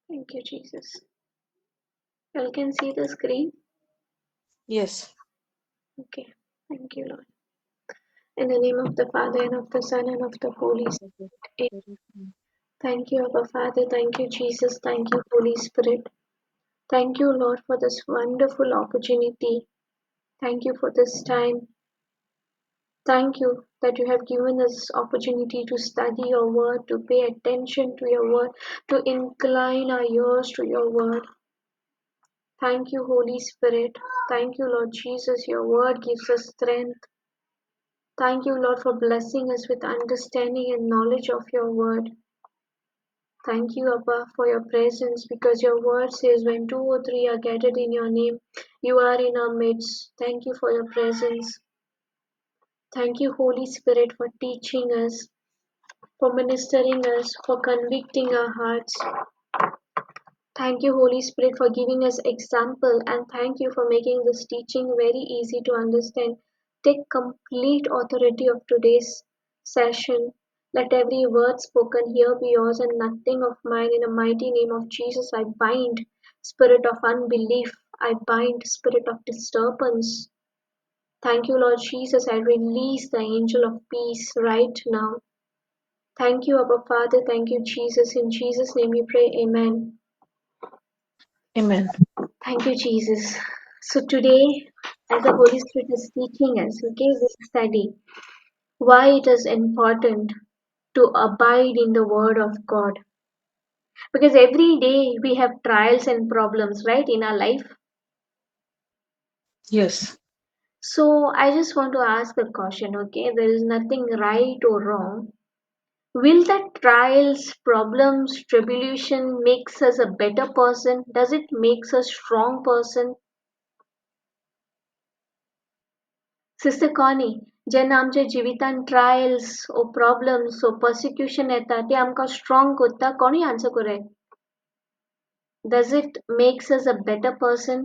Thank you, Jesus. You can see the screen? Yes. Okay. Thank you, Lord. In the name of the Father, and of the Son, and of the Holy Spirit. Thank you, Abba Father. Thank you, Jesus. Thank you, Holy Spirit. Thank you, Lord, for this wonderful opportunity. Thank you for this time. Thank you that you have given us opportunity to study your word, to pay attention to your word, to incline our ears to your word. Thank you, Holy Spirit. Thank you, Lord Jesus. Your word gives us strength. Thank you, Lord, for blessing us with understanding and knowledge of your word. Thank you, Abba, for your presence because your word says when two or three are gathered in your name, you are in our midst. Thank you for your presence. Thank you, Holy Spirit, for teaching us, for ministering us, for convicting our hearts. Thank you, Holy Spirit, for giving us example, and thank you for making this teaching very easy to understand. Take complete authority of today's session. Let every word spoken here be yours and nothing of mine. In the mighty name of Jesus, I bind spirit of unbelief. I bind spirit of disturbance. Thank you, Lord Jesus. I release the angel of peace right now. Thank you, Abba Father. Thank you, Jesus. In Jesus' name we pray. Amen. Amen. Thank you, Jesus. So today, as the Holy Spirit is teaching us, okay, we study why it is important to abide in the Word of God. Because every day we have trials and problems, right, in our life. Yes. So I just want to ask a question, okay? There is nothing right or wrong. Will the trials, problems, tribulation makes us a better person? Does it makes us strong person? Sister Connie, जेन्ना आमच्या जिवितान trials ओ problems ओ पर्सिक्युशन येता ते आमकां strong कोत्ता कोणी answer करूं Does it makes us a better person?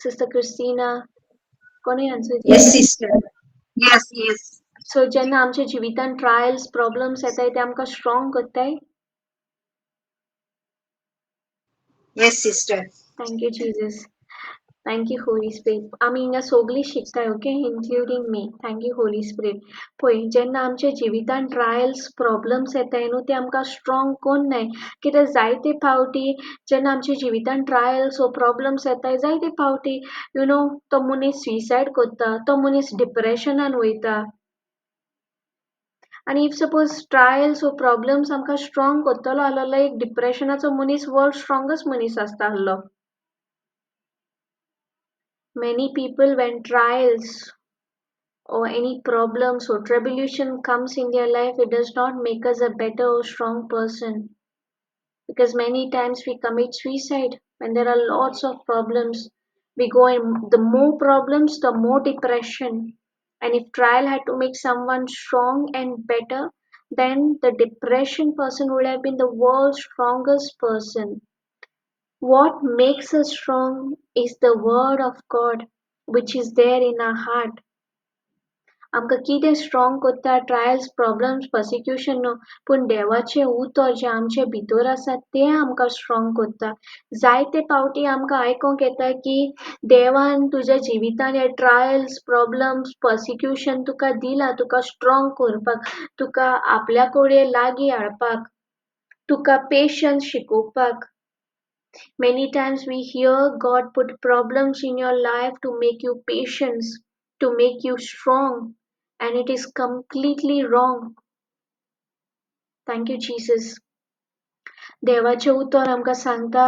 Sister Christina, कोणी answer Yes, sister. Yes, yes. सो जेन्ना आमच्या जिवितान ट्रायल्स प्रॉब्लेम्स येताय ते आमकां स्ट्रॉंग कोत्ताय Yes, sister. Thank you, Jesus. Thank you, Holy Spirit. आमी हिंगा सोगली शिकताय okay including me thank you Holy Spirit पळय जेन्ना आमच्या जिवितान ट्रायल्स प्रॉब्लेम्स येताय न्हू ते आमकां स्ट्रॉंग कोन्न नाय कित्याक जायते फावटी जेन्ना आमच्या जिवितान ट्रायल्स ओ प्रॉब्लेम्स येताय जायते फावटी यू नो तो मनीस सुसायड कोत्ता तो मनीस डिप्रेशनान वयता आनी इफ सपोज ट्रायल्स ओ प्रॉब्लेम्स आमकां स्ट्रॉंग कोत्तलो आसलो एक डिप्रेशनाचो मनीस वर्ल्ड स्ट्रॉंगस्ट मनीस आसता आसलो many people when trials or any problems or tribulation comes in their life, it does not make us a better or strong person. Because many times we commit suicide when there are lots of problems. We go in the more problems, the more depression. And if trial had to make someone strong and better, then the depression person would have been the world's strongest person. What makes us strong is the word of God, which is there in our heart. आमकां कितें strong कोत्ता trials problems पर्सिक्युशन न्हू पूण देवाचें उतर जें आमचे भितर आसा तें आमकां स्ट्रॉंग कोत्ता जायते फावटी आमकां आयकोंक येता की देवान तुज्या जिवितान हे ट्रायल्स प्रॉब्लेम्स पर्सिक्युशन तुका दिलां तुका स्ट्रॉंग करपाक तुका आपल्या कडेन लागीं हाडपाक तुका पेशन्स शिकोवपाक Many times we hear God put problems in your life to make you patient, to make you strong, and it is completely wrong. Thank you, Jesus. देवाचे उतर आमकां सांगता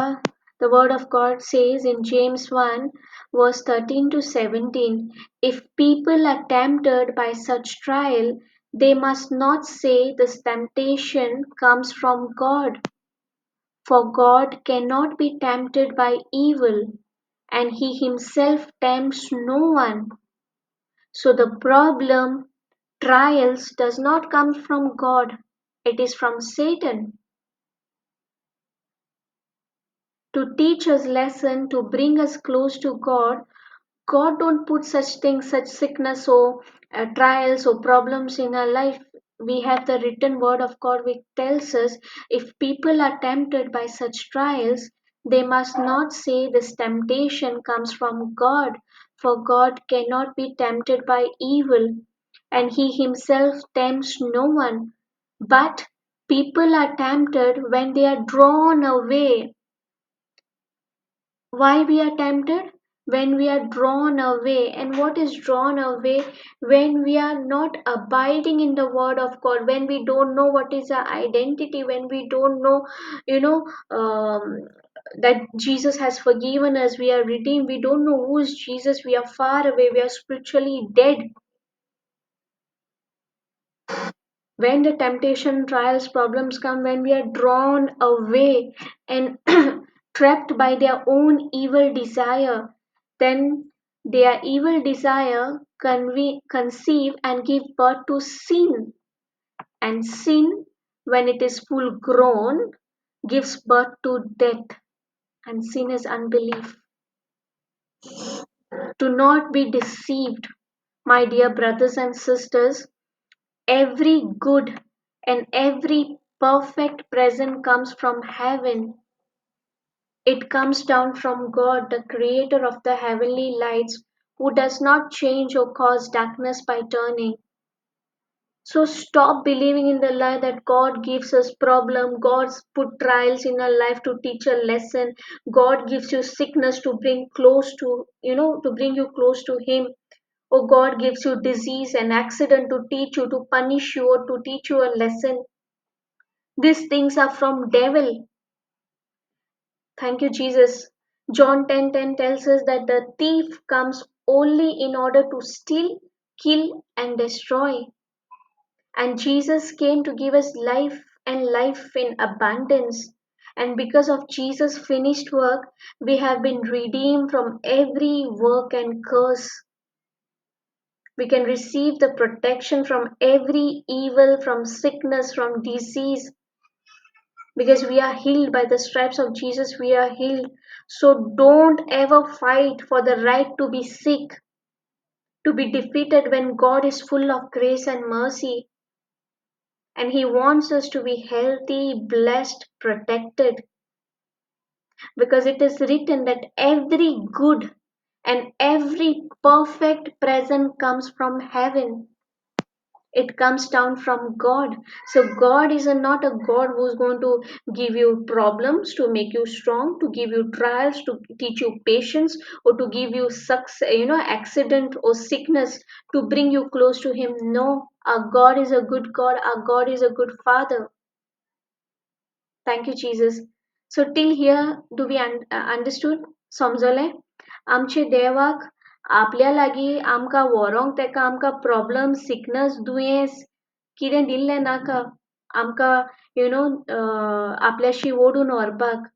The word of God says in James 1 verse 13 to 17 if people are tempted by such trial they must not say this temptation comes from God for God cannot be tempted by evil, and he himself tempts no one. So the problem, trials, does not come from God, it is from Satan. To teach us lesson, to bring us close to God, God don't put such things, such sickness or trials or problems in our life. We have the written word of God which tells us if people are tempted by such trials, they must not say this temptation comes from God, for God cannot be tempted by evil, and He Himself tempts no one. But people are tempted when they are drawn away. Why we are tempted? When we are drawn away. And what is drawn away? When we are not abiding in the word of God, when we don't know what is our identity, when we don't know, you know, that Jesus has forgiven us, we are redeemed, we don't know who is Jesus, we are far away, we are spiritually dead. When the temptation, trials, problems come, when we are drawn away and trapped by their own evil desire, then their evil desire conceive and give birth to sin. And sin, when it is full grown, gives birth to death. And sin is unbelief. Do not be deceived, my dear brothers and sisters. Every good and every perfect present comes from heaven. It comes down from God, the creator of the heavenly lights, who does not change or cause darkness by turning. So stop believing in the lie that God gives us problem, God's put trials in our life to teach a lesson, God gives you sickness to bring close to, to bring you close to Him. Or God gives you disease and accident to teach you, to punish you, or to teach you a lesson. These things are from devil. Thank you, Jesus. John 10:10 tells us that the thief comes only in order to steal, kill, and destroy. And Jesus came to give us life and life in abundance. And because of Jesus' finished work, we have been redeemed from every work and curse. We can receive the protection from every evil, from sickness, from disease, because we are healed by the stripes of Jesus. We are healed. So don't ever fight for the right to be sick, to be defeated when God is full of grace and mercy. And He wants us to be healthy, blessed, protected, because it is written that every good and every perfect present comes from heaven. It comes down from God. So God is not a God who's going to give you problems to make you strong, to give you trials to teach you patience, or to give you success, accident or sickness to bring you close to Him. No, our God is a good God. Our God is a good Father. Thank you, Jesus. So till here, do we understood? समजले? आमचे देवाक आपल्या लागीं आमकां व्हरोंक तेका आमकां problem sickness दुयेंस कितें दिल्लें नाका आमकां आपल्याशी ओडून व्हरपाक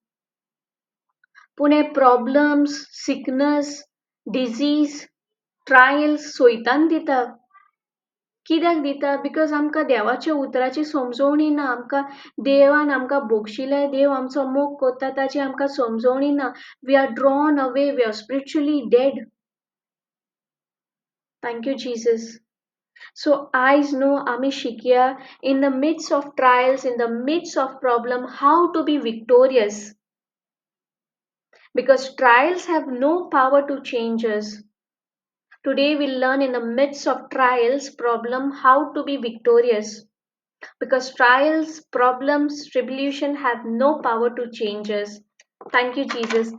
पूण हे प्रॉब्लम्स सिकनस डिजीज ट्रायल्स सोयतान दिता कित्याक दिता बिकॉज आमकां देवाच्या उतराची समजवणी ना आमकां देवान आमकां बोगशिले देव आमचो मोग कोत्ता ताची आमकां समजवणी ना we are drawn away we are spiritually dead thank you Jesus so आयज न्हू आमी शिकया in the midst of trials in the midst of problem how to be victorious because trials have no power to change us. Today we'll learn in the midst of trials problem how to be victorious. Because trials, problems, tribulation have no power to change us. Thank you, Jesus.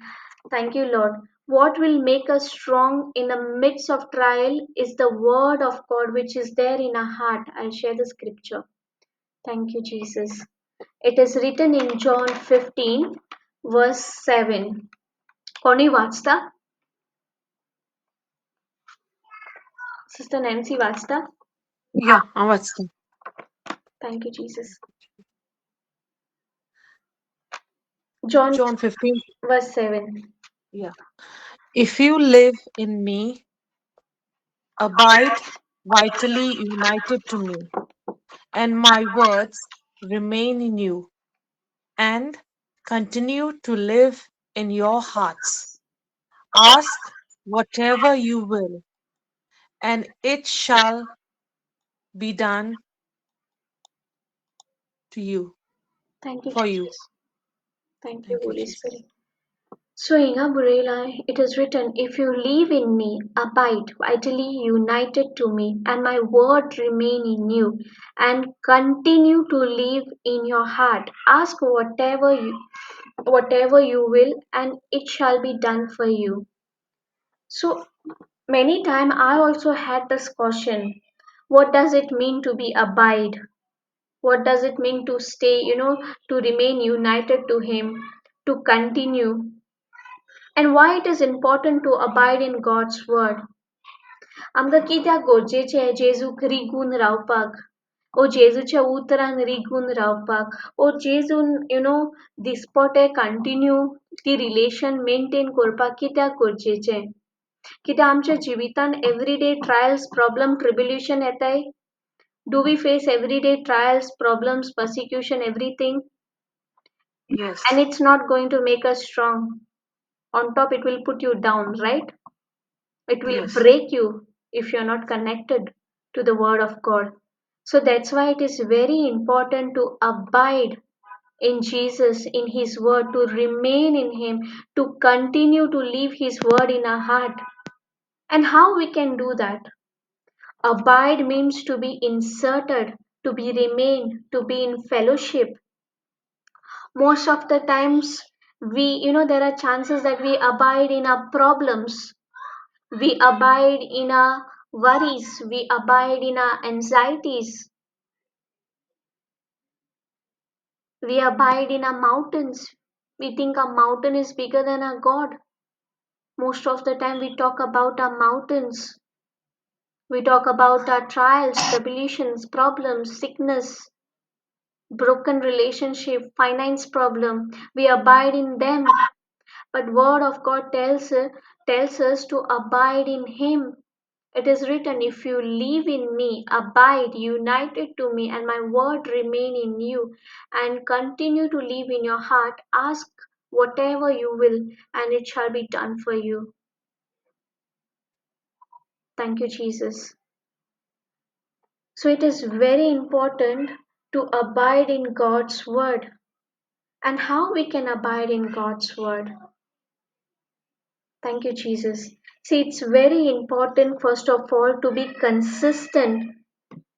Thank you, Lord. What will make us strong in the midst of trial is the word of God which is there in our heart. I'll share the scripture. Thank you, Jesus. It is written in John 15, verse 7. कोणी वाचता? Sister Nancy वाचता? Yeah, awesome. Thank you, Jesus. John John 15. verse 7. Yeah. If you live in me, abide vitally united to me, and my words remain in you, and continue to live in your hearts. Ask whatever you will, and it shall be done for you. to you, Thank you, for you. Jesus. Thank you, Thank you, Holy Jesus. Spirit. So in Gabriela, it is written, if you live in me, abide, vitally united to me, and my word remain in you, and continue to live in your heart. Ask whatever you will, and it shall be done for you. So many time I also had this question, what does it mean to be abide? What does it mean to stay, to remain united to him, to continue? And why it is important to abide in God's word. आमकां कित्याक गरजेचें जेजूक रिगून रावपाक ओ जेजूच्या उतरान रिगून रावपाक ओ जेजून दिसपटे continue ती relation maintain करपाक कित्याक गरजेचें कित्याक आमच्या जिवितान एवरीडे ट्रायल्स प्रॉब्लम ट्रिब्युलेशन येताय do we face everyday trials problems persecution everything and Yes. it's not going to make us strong on top it will put you down, right? It will Yes. break you if you're not connected to the Word of God. So that's why it is very important to abide in Jesus, in His Word, to remain in Him, to continue to leave His Word in our heart. And how we can do that? Abide means to be inserted, to be remain, to be in fellowship. Most of the times, there are chances that we abide in our problems. We abide in our worries, we abide in our anxieties, we abide in our mountains. We think our mountain is bigger than our God. Most of the time, we talk about our mountains. We talk about our trials, tribulations, problems, sickness, broken relationship, finance problem. We abide in them. But Word of God tells us to abide in Him. It is written, if you live in me, abide united to me, and my word remain in you, and continue to live in your heart, ask whatever you will, and it shall be done for you. Thank you, Jesus. So it is very important to abide in God's word. And how we can abide in God's word? Thank you, Jesus. See, it's very important, first of all, to be consistent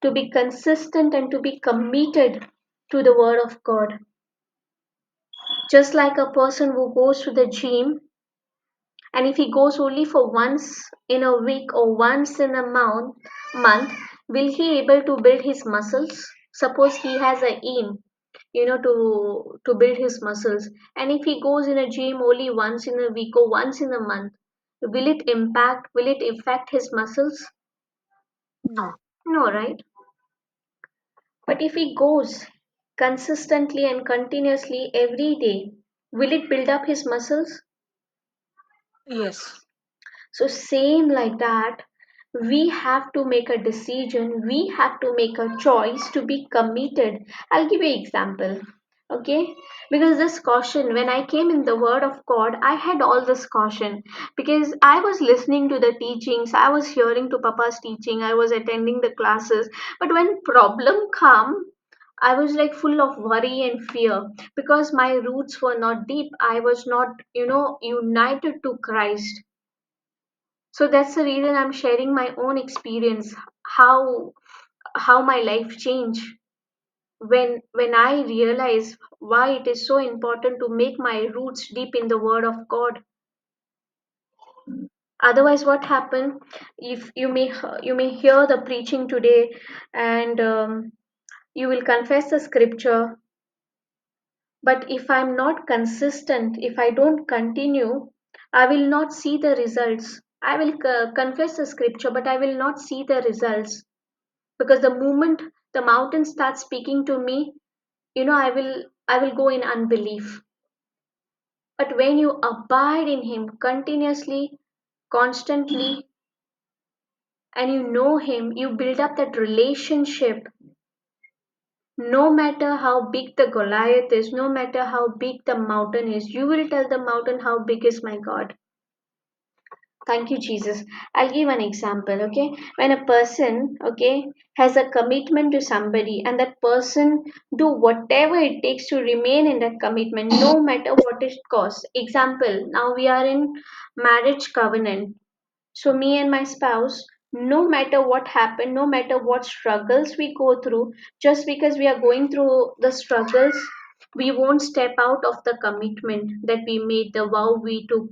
and to be committed to the word of God. Just like a person who goes to the gym, and if he goes only for once in a week or once in a month, will he able to build his muscles? Suppose he has a aim, to build his muscles, and if he goes in a gym only once in a week or once in a month, will it affect his muscles? No. No, right? But if he goes consistently and continuously every day, will it build up his muscles? Yes. So, same like that, we have to make a decision, we have to make a choice to be committed. I'll give you an example. Okay, because this caution, when I came in the word of God, I had all this caution because I was listening to the teachings, I was hearing to Papa's teaching, I was attending the classes, but when problem come, I was like full of worry and fear because my roots were not deep. I was not, united to Christ. So that's the reason I'm sharing my own experience, how how my life changed when I realize why it is so important to make my roots deep in the word of God. Otherwise, what happen if you may hear the preaching today, and you will confess the scripture, but if I'm not consistent, if I don't continue, I will not see the results. I will confess the scripture, but I will not see the results, because the moment the mountain starts speaking to me, I will go in unbelief. But when you abide in him continuously, constantly, and you know him, you build up that relationship. No matter how big the Goliath is, no matter how big the mountain is, you will tell the mountain how big is my God. Thank you, Jesus. I'll give an example, okay? When a person, okay, has a commitment to somebody and that person do whatever it takes to remain in that commitment, no matter what it costs. Example, now we are in marriage covenant. So me and my spouse, no matter what happened, no matter what struggles we go through, just because we are going through the struggles, we won't step out of the commitment that we made, the vow we took.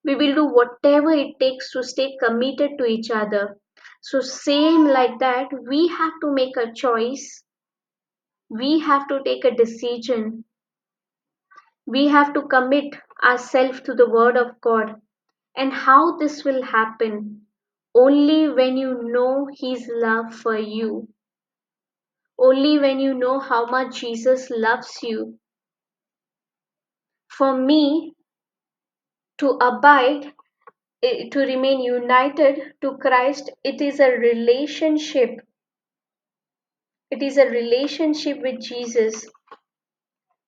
We will do whatever it takes to stay committed to each other. So same like that, we have to make a choice. We have to take a decision. We have to commit ourselves to the word of God. And how this will happen? Only when you know His love for you. Only when you know how much Jesus loves you. For me, to abide, to remain united to Christ, it is a relationship. It is a relationship with Jesus.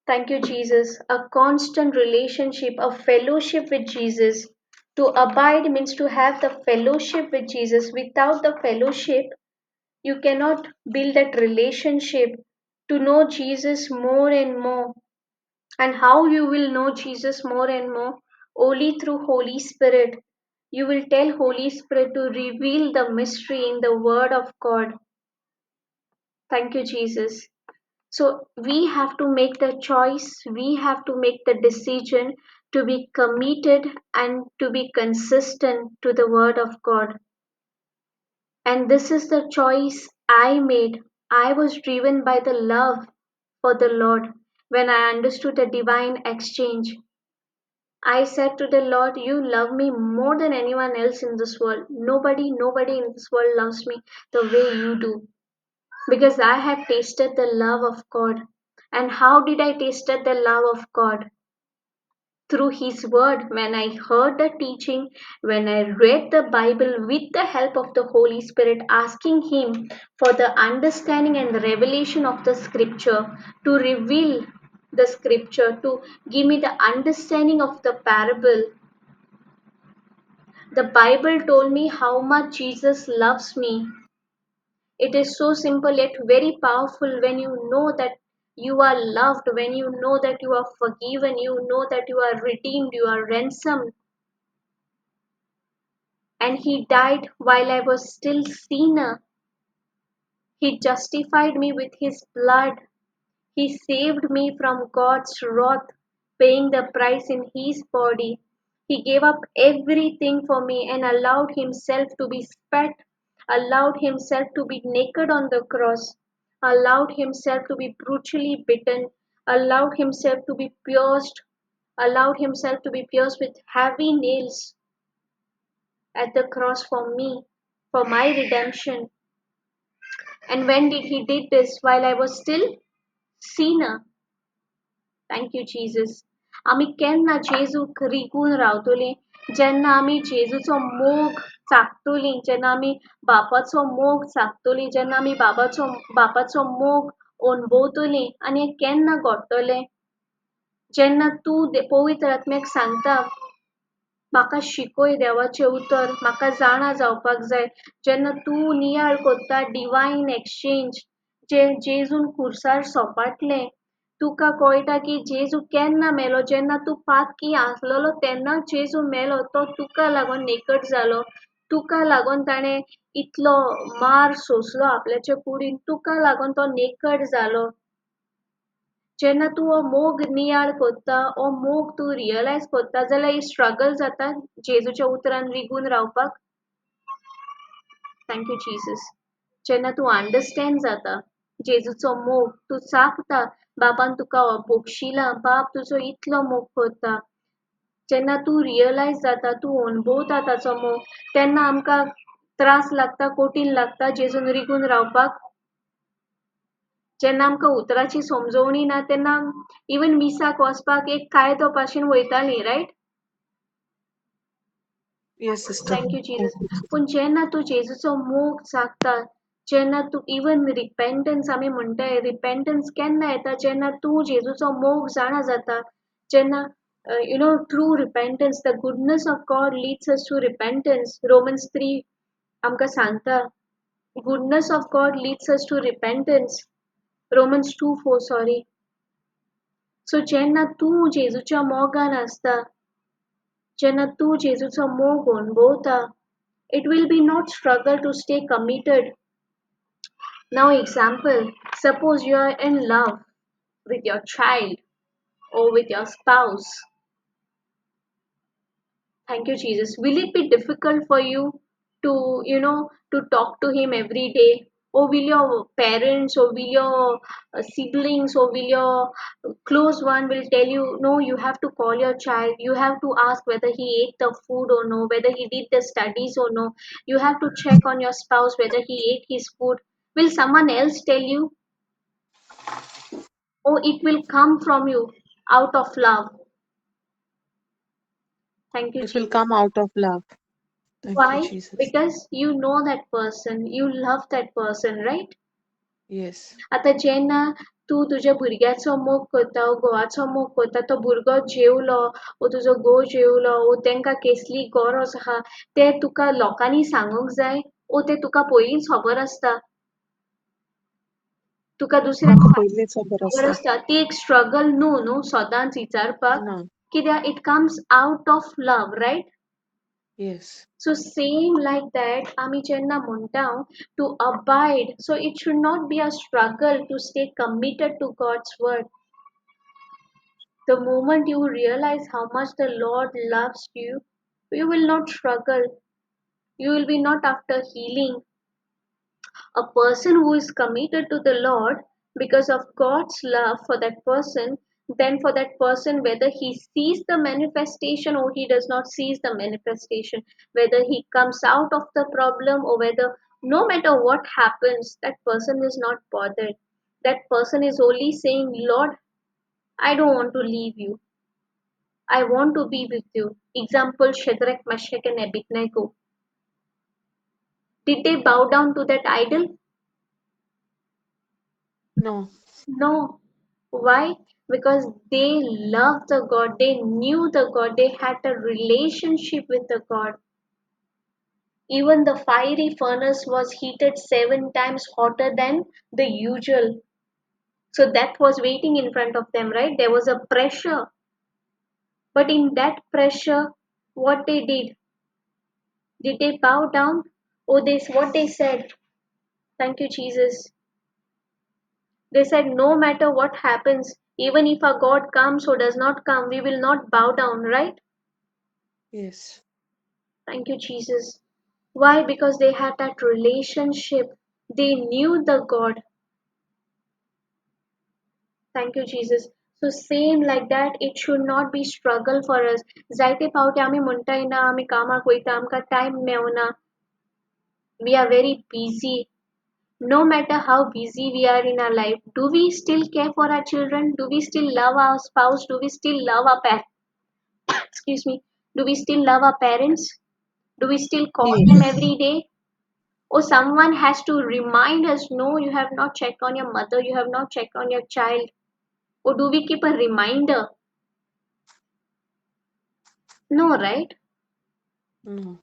Thank you, Jesus. A constant relationship, a fellowship with Jesus. To abide means to have the fellowship with Jesus. Without the fellowship, you cannot build that relationship to know Jesus more and more. And how you will know Jesus more and more? Only through Holy Spirit. You will tell Holy Spirit to reveal the mystery in the Word of God. Thank you, Jesus. So we have to make the choice, we have to make the decision to be committed and to be consistent to the Word of God. And this is the choice I made. I was driven by the love for the Lord when I understood the divine exchange. I said to the Lord, you love me more than anyone else in this world. Nobody in this world loves me the way you do. Because I have tasted the love of God. And how did I tasted the love of God? Through His Word. When I heard the teaching, when I read the Bible with the help of the Holy Spirit, asking Him for the understanding and the revelation of the Scripture, to reveal the Scripture, to give me the understanding of the parable. The Bible told me how much Jesus loves me. It is so simple yet very powerful when you know that you are loved, when you know that you are forgiven, you know that you are redeemed, you are ransomed. And He died while I was still sinner. He justified me with His blood. He saved me from God's wrath, paying the price in His body. He gave up everything for me and allowed Himself to be spat, allowed Himself to be naked on the cross, allowed Himself to be brutally beaten, allowed Himself to be pierced, allowed Himself to be pierced with heavy nails at the cross for me, for my redemption. And when did He did this? While I was still sinner. Thank you, Jesus. आम्ही केन्ना जेजूक रिगून रावतली जेन्ना आमी जेजूचो मोग चाकतली जेन्ना आमी बापाचो मोग चाकतली जेन्ना आमी बापाचो मोग अणभवतली आनी हें केन्ना घडटलें जेन्ना तूं पवित्र आत्म्याक सांगता म्हाका शिकय देवाचें उतर म्हाका जाणा जावपाक जाय जेन्ना तूं नियाळ कोत्ता डिवायन एक्सचेंज जे जेजून खुर्सार सोपाटलें तुका कळटा की जेजू केन्ना मेलो जेन्ना तूं पातकी आसलेलो तेन्ना जेजू मेलो तो तुका लागून नेकट जालो तुका लागून ताणें इतलो मार सोंसलो आपल्याच्या कुडीन तुका लागून तो नेकट जालो जेन्ना तूं हो मोग नियाळ कोत्ता हो मोग तूं रियलायज कोत्ता जाल्यार स्ट्रगल जाता जेजूच्या उतरान रिगून रावपाक थँक्यू जीसस जेन्ना तूं अंडरस्टँड जाता जेजूचो मोग तूं चाखता बापान तुका बोगशिला बाप तुजो इतलो मोग कोत्ता जेन्ना तूं रियलायज जाता तूं अणभवता ताचो मोग तेन्ना आमकां त्रास लागता कठीण लागता जेजून रिगून रावपाक जेन्ना आमकां उतराची समजवणी ना तेन्ना इवन मिसाक वचपाक एक कायदो भाशेन वयतालीं riot Yes, sister. Thank you Thank Jesus you. पूण जेन्ना तूं जेजूचो मोग चाखता जेन्ना तूं इवन रिपेंटन्स आमी म्हणटाय रिपेंटन्स केन्ना येता जेन्ना तूं जेजूचो मोग जाणा जाता जेन्ना true repentance. The goodness of God leads us to repentance. Romans 3 आमका सांगता goodness of God leads us to repentance. Romans 2:4 sorry. So जेन्ना तूं जेजूच्या मोगान आसता, जेन्ना तूं जेजूचो मोग अणभवता, it will be not struggle to stay committed. Now example, suppose you are in love with your child or with your spouse. Thank you, Jesus. Will it be difficult for you to talk to him every day? Or will your parents or will your siblings or will your close one will tell you, no, you have to call your child. You have to ask whether he ate the food or no, whether he did the studies or no. You have to check on your spouse whether he ate his food. Will someone else tell you? Or it will come from you out of love? Thank you, It will Jesus. come out of love. Thank you, Why? Jesus. Because you know that person, you love that person, right? Yes. आता जेन्ना तूं तुज्या भुरग्याचो मोग करता वो घोवाचो मोग करता तो भुरगो जेवलो वो तुजो घोव जेवलो वो तांकां कसली गरज आहा तें तुका लोकांनी सांगूंक जाय वो तें तुका पयलींच खबर आसता तुका दुसऱ्याक तुमकां सांगूंक पयलींच खबर खबर आसता. आसता ती एक स्ट्रगल न्हू सदांच विचारपाक ना. कित्याक it comes out of love right Yes. So same like that, आमी जेन्ना म्हणटा to abide. So it should not be a struggle to stay committed to God's word. The moment you realize how much the Lord loves you, you will not struggle. You will be not after healing. A person who is committed to the Lord because of God's love for that person, then for that person, whether he sees the manifestation or he does not sees the manifestation, whether he comes out of the problem or whether no matter what happens, that person is not bothered. That person is only saying, Lord, I don't want to leave you. I want to be with you. Example Shadrach, Meshach, and Abednego. Did they bow down to that idol? No. No. Why? Because they loved the God, they knew the God, they had a relationship with the God. Even the fiery furnace was heated 7 times hotter than the usual. So that was waiting in front of them, right? There was a pressure. But in that pressure, what they did they bow down? Or they what they said? Thank you, Jesus. They said, no matter what happens, even if our God comes or does not come, we will not bow down, right? Yes. Thank you, Jesus. Why? Because they had that relationship. They knew the God. Thank you, Jesus. So same like that, it should not be struggle for us. जायते फावटी आमी म्हणटाय ना आमी कामाक वयता आमकां time मेवना. We are very busy. No matter how busy we are in our life, do we still care for our children? Do we still love our spouse? Do we still love our excuse me? Do we still love our parents? Do we still call them Yes. every day? Or someone has to remind us, no, you have not checked on your mother, you have not checked on your child. Or do we keep a reminder? No, right? No.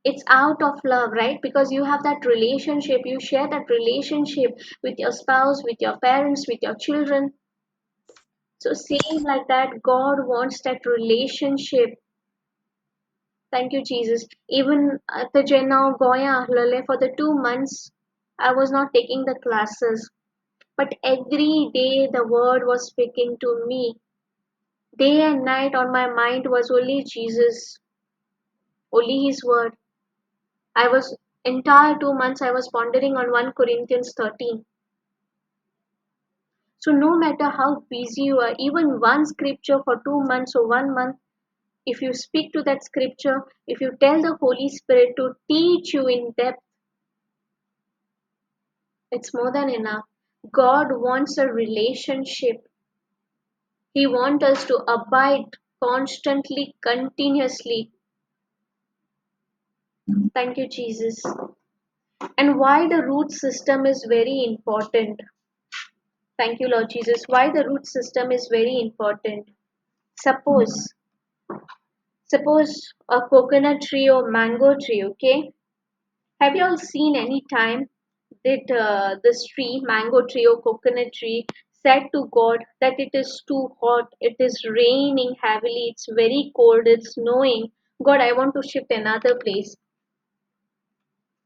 It's out of love, right? Because you have that relationship, you share that relationship with your spouse, with your parents, with your children. So, same like that, God wants that relationship. Thank you, Jesus. Even at the Jenna Goya Lale for the 2 months, I was not taking the classes. But every day the word was speaking to me. Day and night on my mind was only Jesus, only His word. I was entire 2 months I was pondering on 1 Corinthians 13. So no matter how busy you are, even one scripture for 2 months or 1 month, if you speak to that scripture, if you tell the Holy Spirit to teach you in depth, it's more than enough. God wants a relationship. He wants us to abide constantly, continuously. Thank you, Jesus. And why the root system is very important. Thank you, Lord Jesus. Why the root system is very important. Suppose, suppose a coconut tree or mango tree, okay? Have you all seen any time that this tree, mango tree or coconut tree, said to God that it is too hot, it is raining heavily, it's very cold, it's snowing. God, I want to shift another place.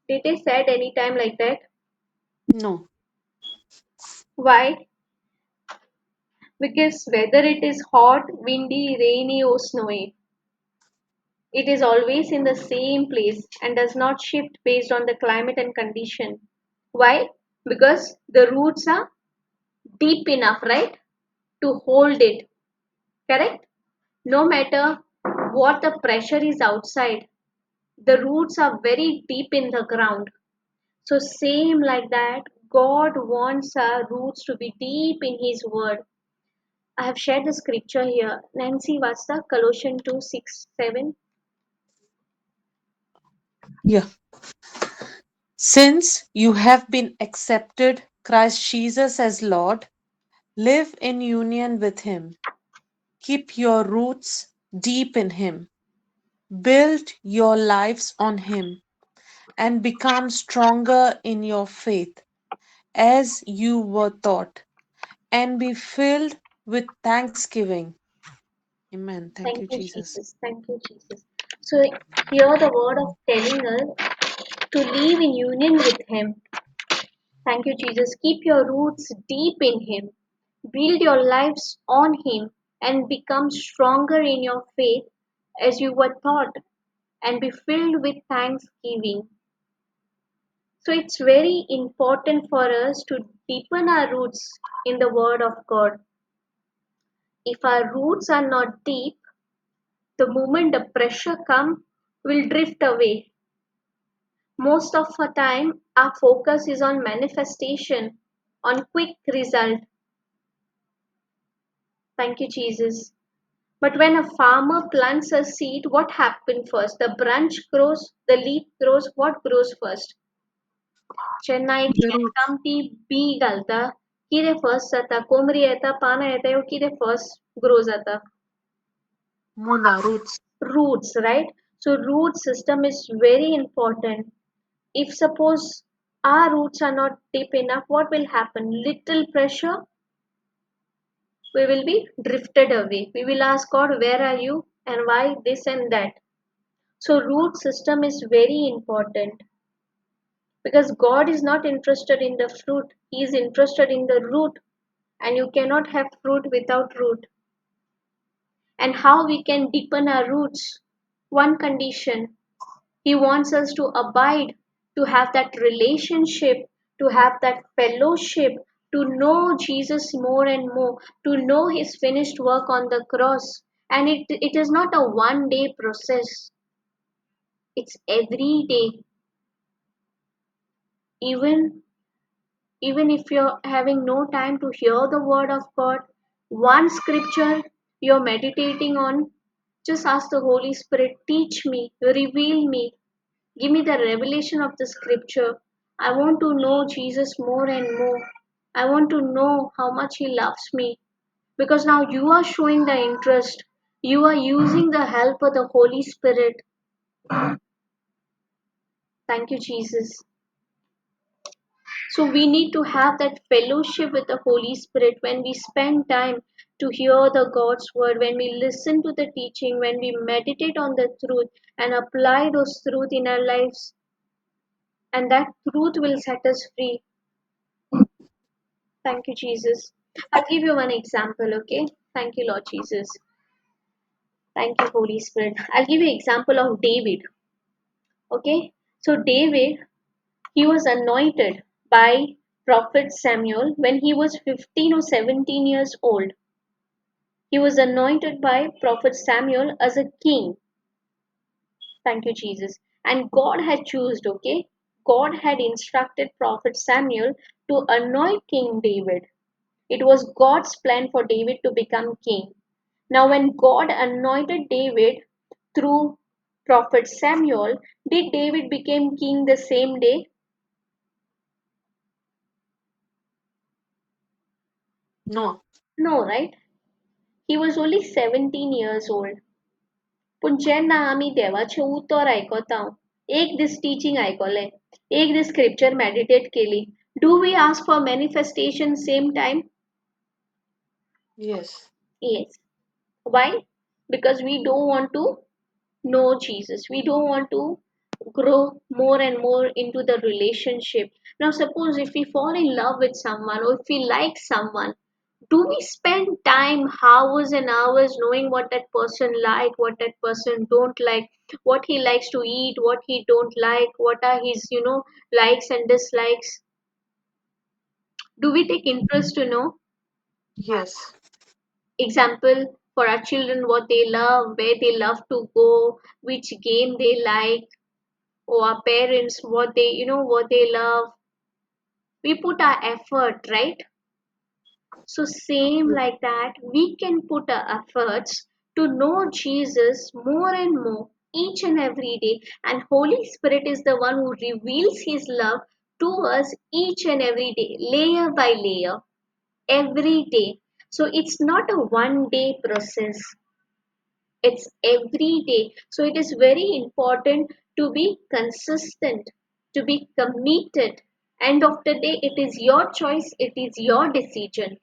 Did they said any time like that? No. Why? Because whether it is hot, windy, rainy, or snowy, it is always in the same place and does not shift based on the climate and condition. Why? Because the roots are deep enough, right, to hold it. Correct? No matter what the pressure is outside, the roots are very deep in the ground. So, same like that, God wants our roots to be deep in His Word. I have shared the scripture here. Nancy, what's the Colossians 2 6 7? Yeah. Since you have been accepted Christ Jesus as Lord, live in union with Him. Keep your roots deep in Him. Build your lives on Him and become stronger in your faith as you were taught, and be filled with thanksgiving. Amen. Thank you, Thank you, Jesus. Jesus. Thank you, Jesus. So, here the word of telling us to live in union with Him. Thank you, Jesus. Keep your roots deep in Him. Build your lives on Him and become stronger in your faith as you were taught and be filled with thanksgiving. So it's very important for us to deepen our roots in the Word of God. If our roots are not deep, the moment the pressure comes, we'll drift away. Most of the time, our focus is on manifestation, on quick result. Thank you, Jesus. But when a farmer plants a seed, what happens first? The branch grows, the leaf grows, what grows first? चेन्नईत The roots. Amti B घालता कितें first जाता कोमरी येता पानां येता ह्यो कितें first grow जाता Mula roots. roots, right? So root system is very important. If suppose our roots are not deep enough, what will happen? Little pressure, we will be drifted away. We will ask God, where are you and why this and that. So root system is very important because God is not interested in the fruit. He is interested in the root, and you cannot have fruit without root. And how we can deepen our roots? One condition. He wants us to abide, to have that relationship, to have that fellowship, to know Jesus more and more, to know His finished work on the cross. And it is not a one day process, it's every day. Even even if you're having no time to hear the word of God, one scripture you're meditating on, just ask the Holy Spirit, teach me, reveal me, give me the revelation of the scripture. I want to know Jesus more and more. I want to know how much He loves me. Because now you are showing the interest. You are using the help of the Holy Spirit. Thank you, Jesus. So we need to have that fellowship with the Holy Spirit when we spend time to hear the God's word, when we listen to the teaching, when we meditate on the truth and apply those truth in our lives, and that truth will set us free. Thank you, Jesus. I'll give you one example, okay? Thank you, Lord Jesus. Thank you, Holy Spirit. I'll give you an example of David, okay? So David, he was anointed by prophet Samuel when he was 15 or 17 years old. He was anointed by prophet Samuel as a king. Thank you, Jesus. And God had chosen, okay? God had instructed prophet Samuel to anoint King David. It was God's plan for David to become king. Now, when God anointed David through prophet Samuel, did David become king the same day? No. No, right? He was only 17 years old. पूण जेन्ना आमी देवाचें उतर आयकता, एक दीस teaching आयकलें, एक दीस स्क्रिप्चर मेडिटेट केली, do we ask for manifestation same time? Yes. Yes. Why? Because we don't want to know Jesus. We don't want to grow more and more into the relationship. Now, suppose if we fall in love with someone or if we like someone, do we spend time hours and hours knowing what that person like, what that person don't like, what he likes to eat, what he don't like, what are his likes and dislikes? Do we take interest to know? Yes. Example, for our children, what they love, where they love to go, which game they like, or our parents, what they what they love. We put our effort, right? So same like that, we can put our efforts to know Jesus more and more each and every day, and Holy Spirit is the one who reveals his love to us each and every day, layer by layer, every day. So it's not a one day process, it's every day. So it is very important to be consistent, to be committed. End of the day, it is your choice, it is your decision.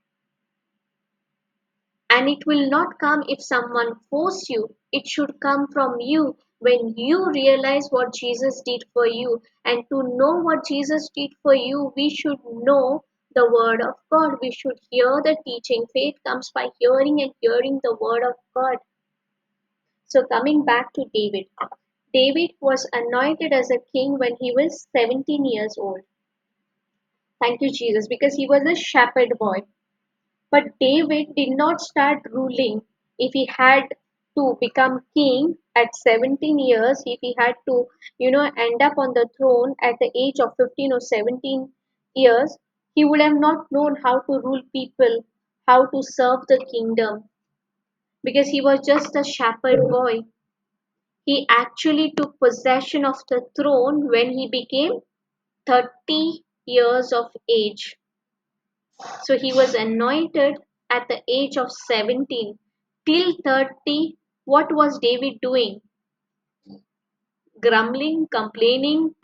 And it will not come if someone force you. It should come from you when you realize what Jesus did for you. And to know what Jesus did for you, we should know the word of God. We should hear the teaching. Faith comes by hearing and hearing the word of God. So coming back to David. David was anointed as a king when he was 17 years old. Thank you, Jesus, because he was a shepherd boy. But David did not start ruling. If he had to become king at 17 years, if he had to, end up on the throne at the age of 15 or 17 years, he would have not known how to rule people, how to serve the kingdom, because he was just a shepherd boy. He actually took possession of the throne when he became 30 years of age. So he was anointed at the age of 17. Till 30, what was David doing? Grumbling, complaining,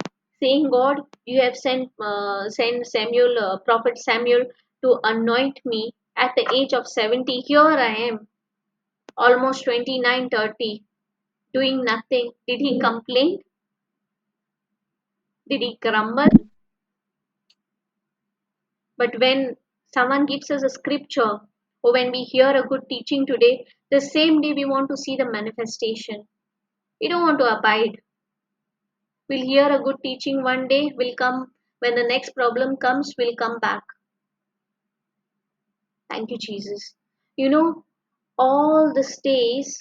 saying, God, you have sent Samuel, Prophet Samuel, to anoint me at the age of 70. Here I am, almost 29, 30, doing nothing. Did he complain? Did he grumble? But when someone gives us a scripture or when we hear a good teaching today, the same day we want to see the manifestation. We don't want to abide. We'll hear a good teaching one day, we'll come, when the next problem comes, we'll come back. Thank you, Jesus. You know, all the days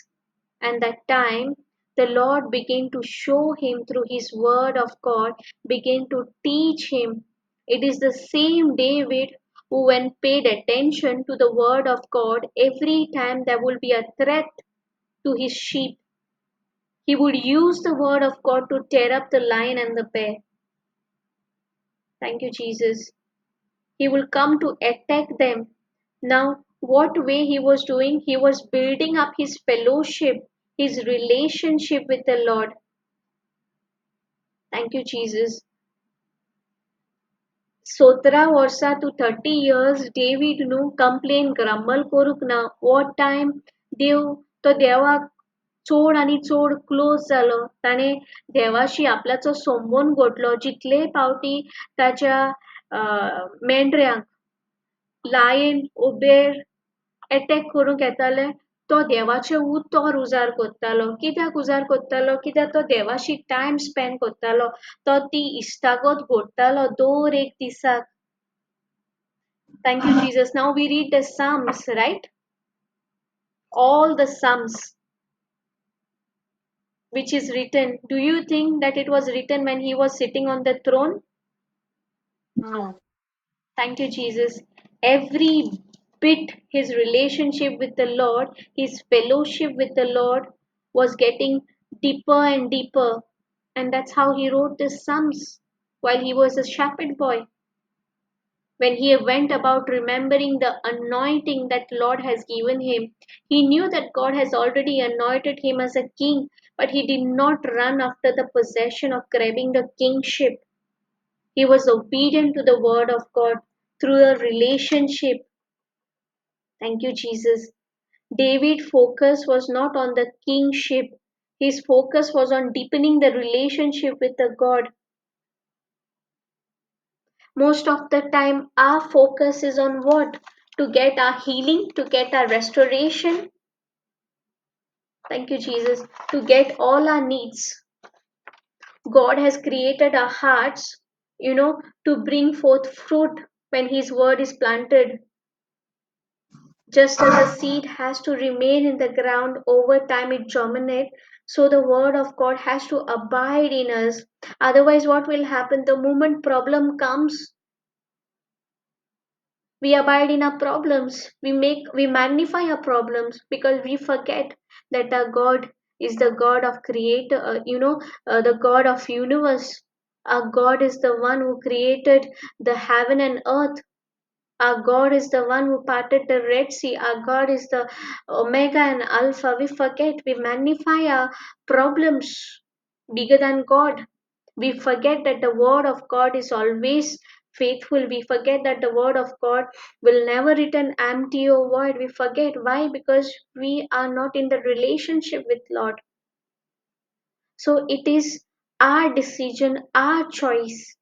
and that time, the Lord began to show him through his word of God, began to teach him. It is the same David who, when paid attention to the word of God, every time there will be a threat to his sheep, he would use the word of God to tear up the lion and the bear. Thank you, Jesus. He will come to attack them. Now, what way he was doing? He was building up his fellowship, his relationship with the Lord. Thank you, Jesus. 17 to 30 years डेव्हिडनु complain ग्रंबल करूक ना. what time तो देवाक चोड आनी चोड close जालो. ताणें देवाशी आपल्याचो संबंद घडलो. जितले पावटी ताच्या मेंढऱ्यांक लायन उबेर एटॅक करूंक येताले, तो देवाचे उतर उजार कोत्तालो. कित्याक उजार कोत्तालो? कित्याक तो देवाशी टायम स्पेंड कोत्तालो. तो ती इश्टागत घडटालो दर एक दिसाक. Thank you, Jesus. Now we read the Psalms, right? All the Psalms which is written. Do you think that it was written when he was sitting on the throne? No. Thank you, Jesus. Every bit his relationship with the Lord, his fellowship with the Lord was getting deeper and deeper. And that's how he wrote the Psalms while he was a shepherd boy. When he went about remembering the anointing that Lord has given him, he knew that God has already anointed him as a king, but he did not run after the possession of grabbing the kingship. He was obedient to the word of God through a relationship. Thank you, Jesus. David's focus was not on the kingship. His focus was on deepening the relationship with the God. Most of the time, our focus is on what? To get our healing, to get our restoration. Thank you, Jesus. To get all our needs. God has created our hearts, to bring forth fruit when His word is planted. Just as a seed has to remain in the ground, over time it germinates, so the word of God has to abide in us. Otherwise, what will happen? The moment problem comes, we abide in our problems. We magnify our problems because we forget that our God is the God of creator, the God of universe. Our God is the one who created the heaven and earth. Our God is the one who parted the Red Sea. Our God is the Omega and Alpha. We forget, we magnify our problems bigger than God. We forget that the Word of God is always faithful. We forget that the Word of God will never return empty or void. We forget why? Because we are not in the relationship with Lord. So it is our decision, our choice,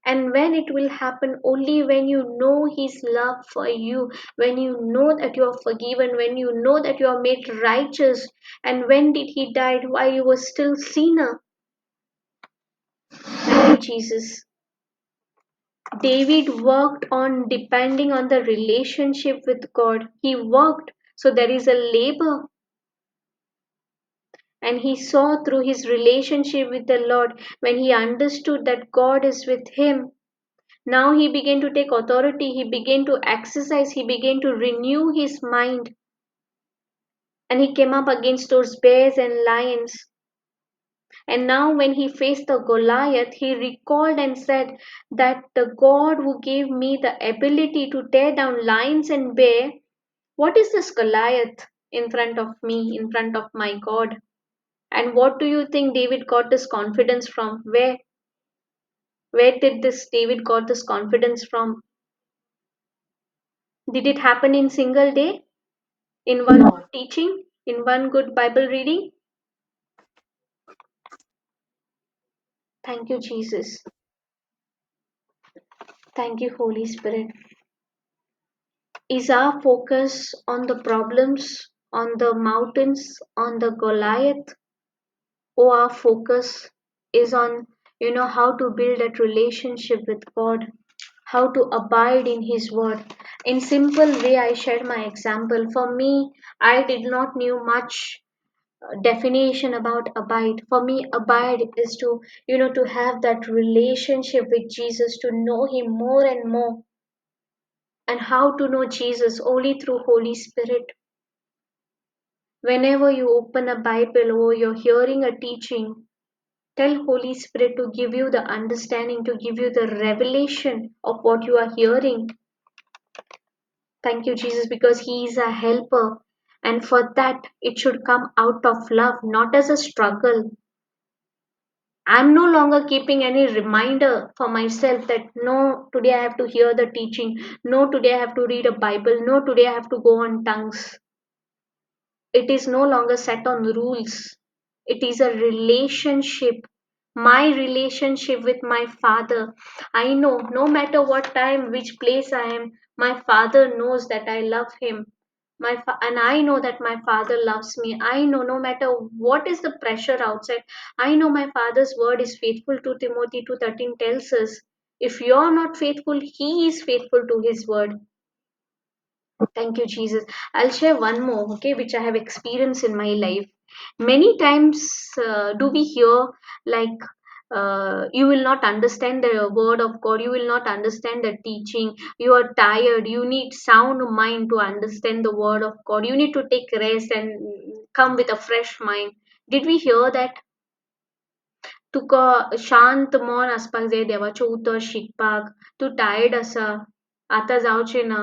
and when it will happen only when you know His love for you, when you know that you are forgiven, when you know that you are made righteous. And when did He died? While you were still sinner. Thank you, Jesus. David worked on depending on the relationship with God. He worked, so there is a labor, and he saw through his relationship with the Lord. When he understood that God is with him, now he began to take authority, he began to exercise, he began to renew his mind, and he came up against those bears and lions. And now, when he faced the Goliath, he recalled and said that the God who gave me the ability to tear down lions and bear, what is this Goliath in front of me, in front of my God? And what do you think David got this confidence from? Where did this David got this confidence from? Did it happen in single day? In one No. good teaching? In one good Bible reading? Thank you, Jesus. Thank you, Holy Spirit. Is our focus on the problems, on the mountains, on the Goliath, or our focus is on, how to build that relationship with God, how to abide in His word? In simple way, I share my example. For me, I did not knew much definition about abide. For me, abide is to, to have that relationship with Jesus, to know Him more and more. And how to know Jesus? Only through Holy Spirit. Whenever you open a Bible or you're hearing a teaching, tell Holy Spirit to give you the understanding, to give you the revelation of what you are hearing. Thank you, Jesus, because He is a helper. And for that, it should come out of love, not as a struggle. I'm no longer keeping any reminder for myself that no, today I have to hear the teaching. No, today I have to read a Bible. No, today I have to go on tongues. It is no longer set on rules. It is a relationship. My relationship with my Father. I know no matter what time, which place I am, my Father knows that I love Him. And I know that my Father loves me. I know no matter what is the pressure outside, I know my Father's word is faithful. To Timothy 2:13 tells us, if you're not faithful, He is faithful to His word. Thank you, Jesus. I'll share one more, okay, which I have experienced in my life. Many times, do we hear like, you will not understand the word of God, you will not understand the teaching, you are tired, you need sound mind to understand the word of God, you need to take rest and come with a fresh mind. Did we hear that? तुका शांत मन आसपाक जाय देवाचें उतर शिकपाक. तूं tired आसा, आतां जावचें ना.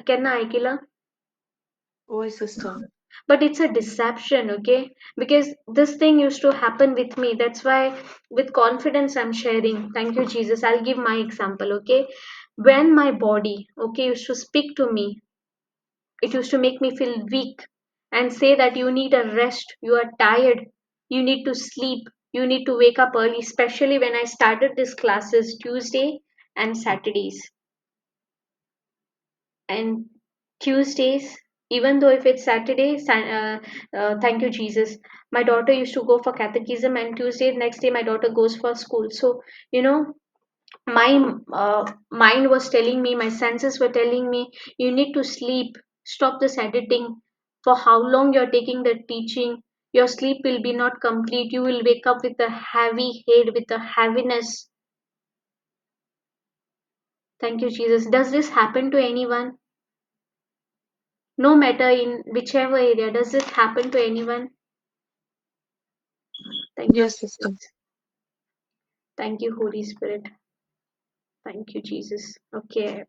केन्ना आयकिलां? Oi, sister. But it's a deception, okay? Because this thing used to happen with me. That's why, with confidence, I'm sharing. Thank you, Jesus. I'll give my example, okay? When my body, okay, used to speak to me, it used to make me feel weak and say that you need a rest, you are tired, you need to sleep, you need to wake up early, especially when I started these classes Tuesday and Saturdays. And Tuesdays, even though if it's Saturday, thank you, Jesus. My daughter used to go for catechism, and Tuesday, next day, my daughter goes for school. So, you know, my mind was telling me, my senses were telling me, you need to sleep, stop this editing. For how long you're taking the teaching, your sleep will be not complete. You will wake up with a heavy head, with a heaviness. Thank you, Jesus. Does this happen to anyone? No matter in whichever area, does this happen to anyone? Thank you, Yes, sister. Jesus. Thank you, Holy Spirit. Thank you, Jesus. Okay,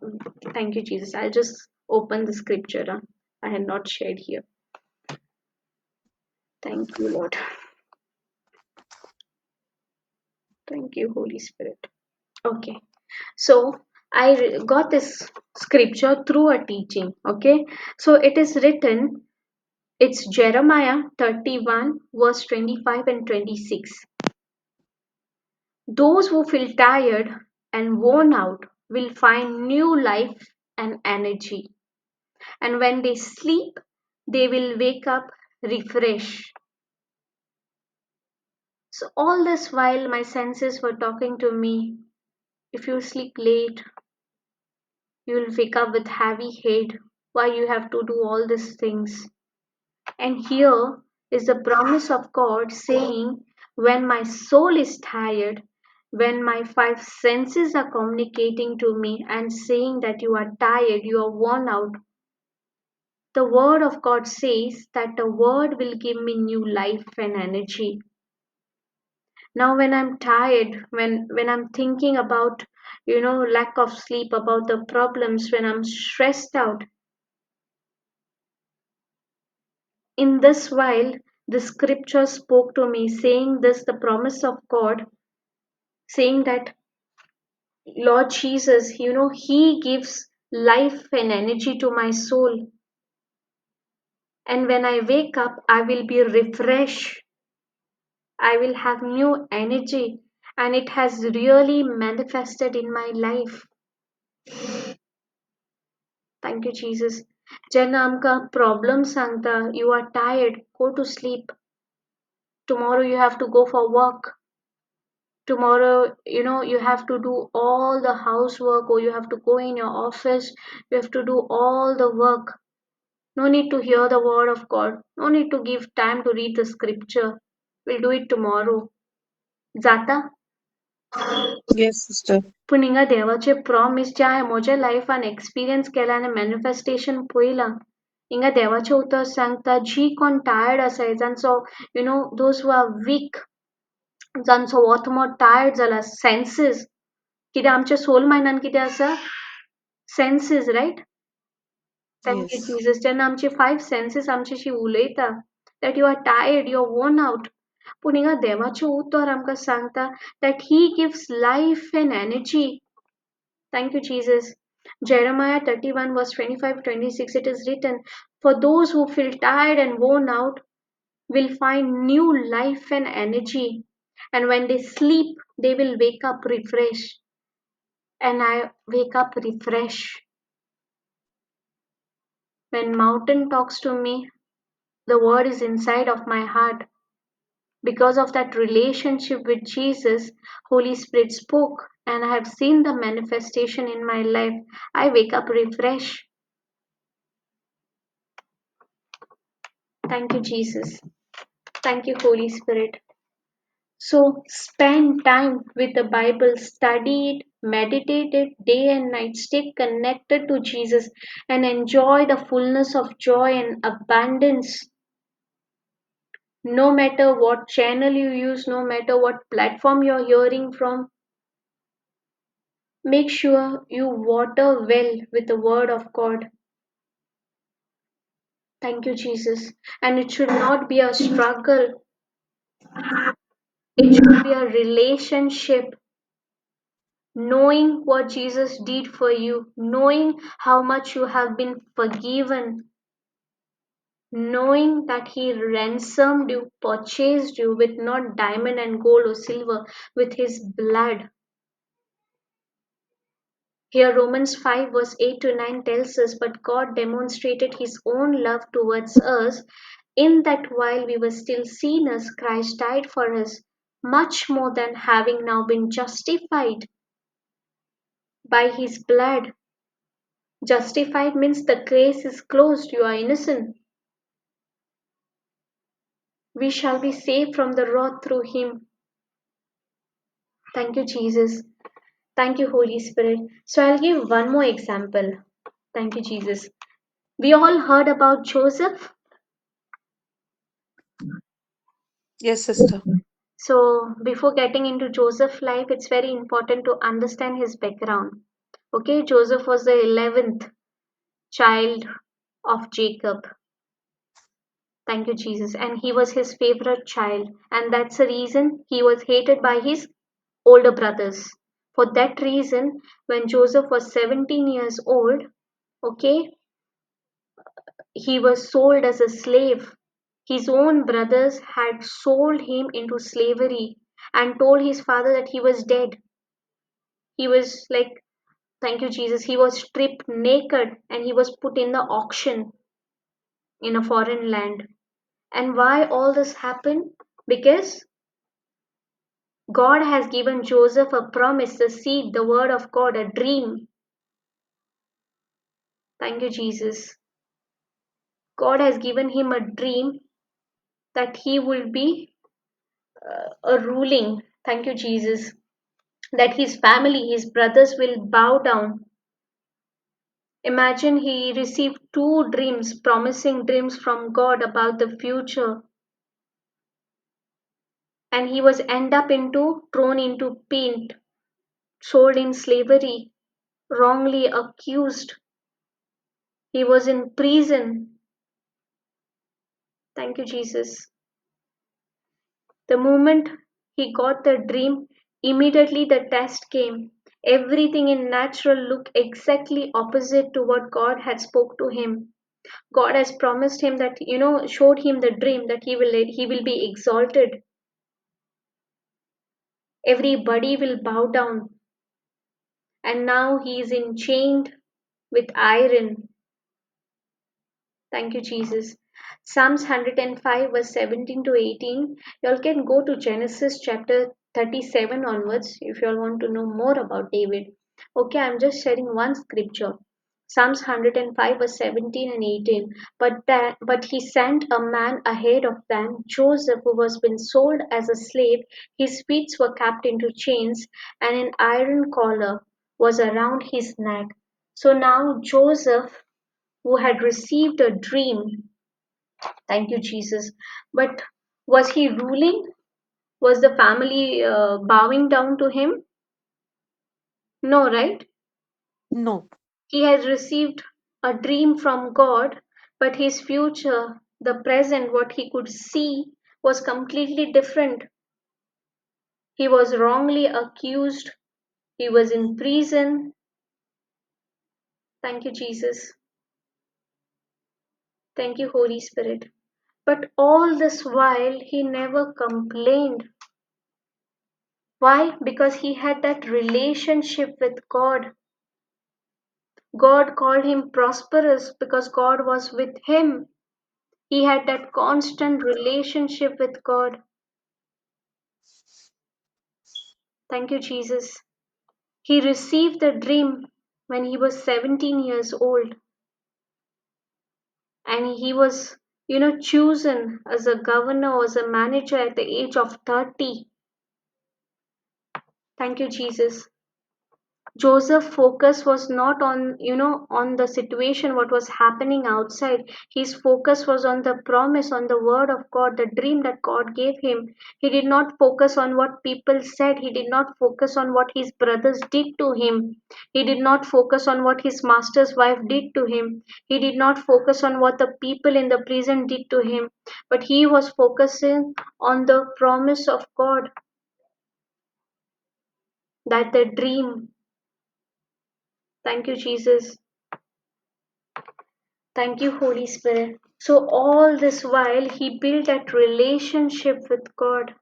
thank you, Jesus. I'll just open the scripture. I had not shared here. Thank you, Lord. Thank you, Holy Spirit. Okay, so got this scripture through a teaching. Okay, so it is written, it's Jeremiah 31, verse 25 and 26. Those who feel tired and worn out will find new life and energy. And when they sleep, they will wake up refreshed. So, all this while, my senses were talking to me, if you sleep late, you will wake up with heavy head. Why you have to do all these things? And here is the promise of God saying, when my soul is tired, when my five senses are communicating to me and saying that you are tired, you are worn out, the word of God says that the word will give me new life and energy. Now when I'm tired, when I'm thinking about, lack of sleep, about the problems, when I'm stressed out, in this while the scripture spoke to me saying this, the promise of God, saying that Lord Jesus, he gives life and energy to my soul, and when I wake up I will be refreshed, I will have new energy, and it has really manifested in my life. Thank you, Jesus. Jenna amka problem sangta, you are tired, go to sleep. Tomorrow you have to go for work. Tomorrow, you have to do all the housework, or you have to go in your office. You have to do all the work. No need to hear the word of God. No need to give time to read the scripture. We'll do it tomorrow. Zata? Yes, sister. पूण हिंगा देवाचे promise जे हांवें म्हज्या लायफान experience केला आनी manifestation पळयलां, हिंगा देवाचें उतर सांगता, जी कोण टायर्ड आसाय, जांचो दोज हू आर वीक, जांचो वोतमो टायर्ड जाला, सेन्सीस, कित्याक आमच्या सोल मायंडान कितें आसा? Senses, right? Thank you Yes. Jesus. जेन्ना आमचे फायव सेन्सीस आमचेशी उलयता, that you are tired, you are worn out. पूण हिंगा देवाचें उतर आमकां सांगता that he gives life and energy. Thank you, Jesus. Jeremiah 31, verse 25-26, it is written, for those who feel tired and worn out will find new life and energy. And when they sleep, they will wake up refreshed. And I wake up refreshed. When mountain talks to me, the word is inside of my heart. Because of that relationship with Jesus, Holy Spirit spoke, and I have seen the manifestation in my life. I wake up refreshed. Thank you, Jesus. Thank you, Holy Spirit. So spend time with the Bible, study it, meditate it day and night, stay connected to Jesus, and enjoy the fullness of joy and abundance. No matter what channel you use, no matter what platform you're hearing from, make sure you water well with the word of God. Thank you, Jesus. And it should not be a struggle, it should be a relationship. Knowing what Jesus did for you, knowing how much you have been forgiven, knowing that He ransomed you, purchased you with not diamond and gold or silver, with His blood. Here, Romans 5, verse 8 to 9 tells us, but God demonstrated His own love towards us in that while we were still sinners, Christ died for us. Much more than having now been justified by His blood. Justified means the case is closed, you are innocent. We shall be saved from the wrath through Him. Thank you, Jesus. Thank you, Holy Spirit. So I'll give one more example. Thank you, Jesus. We all heard about Joseph. Yes, sister. So, before getting into Joseph's life, it's very important to understand his background. Okay, Joseph was the 11th child of Jacob. Thank you, Jesus. And he was his favorite child. And that's the reason he was hated by his older brothers. For that reason, when Joseph was 17 years old, okay, he was sold as a slave. His own brothers had sold him into slavery and told his father that he was dead. He was like, thank you, Jesus. He was stripped naked and he was put in the auction in a foreign land. And why all this happened? Because God has given Joseph a promise, a seed, the word of God, a dream. Thank you, Jesus. God has given him a dream that he will be a ruling. Thank you, Jesus. That his family, his brothers will bow down. Imagine he received two dreams, promising dreams from God about the future. And he was end up into thrown into paint, sold in slavery, wrongly accused. He was in prison. Thank you, Jesus. The moment he got the dream, immediately the test came. Everything in natural looked exactly opposite to what God had spoke to him. God has promised him that, showed him the dream that he will be exalted. Everybody will bow down. And now he is enchained with iron. Thank you, Jesus. Psalms 105, verse 17 to 18. You all can go to Genesis chapter 37 onwards if you all want to know more about David. Okay, I'm just sharing one scripture. Psalms 105, verse 17 and 18. But he sent a man ahead of them, Joseph, who was been sold as a slave. His feet were kept into chains, and an iron collar was around his neck. So now Joseph, who had received a dream. Thank you, Jesus. But was he ruling? Was the family bowing down to him? No, right? No. He has received a dream from God, but his future, the present, what he could see, was completely different. He was wrongly accused, he was in prison. Thank you, Jesus. Thank you, Holy Spirit. But all this while, he never complained. Why? Because he had that relationship with God. God called him prosperous because God was with him. He had that constant relationship with God. Thank you, Jesus. He received the dream when he was 17 years old and he was, chosen as a governor or as a manager at the age of 30. Thank you, Jesus. Joseph's focus was not on, on the situation, what was happening outside. His focus was on the promise, on the word of God, the dream that God gave him. He did not focus on what people said. He did not focus on what his brothers did to him. He did not focus on what his master's wife did to him. He did not focus on what the people in the prison did to him. But he was focusing on the promise of God, that the dream. Thank you, Jesus. Thank you, Holy Spirit. So, all this while, he built that relationship with God,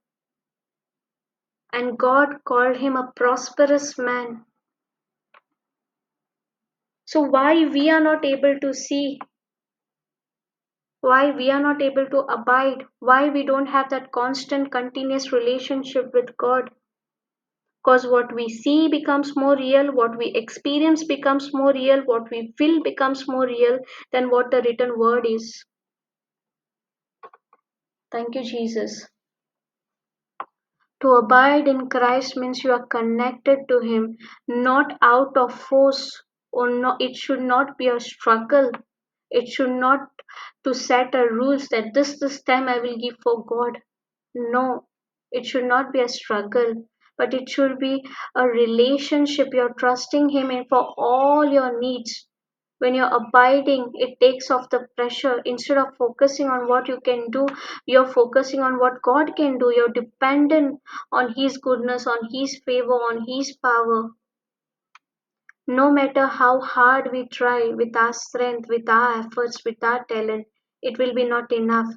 and God called him a prosperous man. So, why we are not able to see, why we are not able to abide, why we don't have that constant, continuous relationship with God? Because what we see becomes more real, what we experience becomes more real, what we feel becomes more real than what the written word is. Thank you, Jesus. To abide in Christ means you are connected to Him, not out of force, or no, it should not be a struggle. It should not to set a rules that this time I will give for God. No, it should not be a struggle, but it should be a relationship. You're trusting Him in for all your needs. When you're abiding, it takes off the pressure. Instead of focusing on what you can do, you're focusing on what God can do. You're dependent on His goodness, on His favor, on His power. No matter how hard we try with our strength, with our efforts, with our talent, it will be not enough.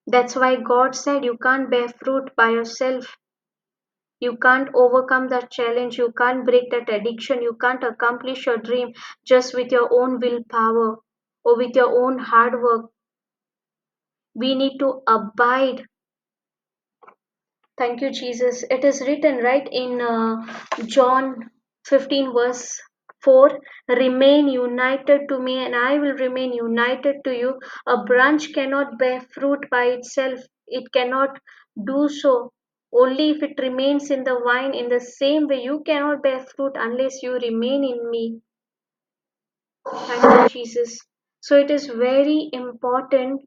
That's why God said you can't bear fruit by yourself. You can't overcome that challenge. You can't break that addiction. You can't accomplish your dream just with your own willpower or with your own hard work. We need to abide. Thank you, Jesus. It is written right in John 15, verse 4, remain united to me, and I will remain united to you. A branch cannot bear fruit by itself, it cannot do so. Only if it remains in the vine, in the same way, you cannot bear fruit unless you remain in me. Thank you, Jesus. So it is very important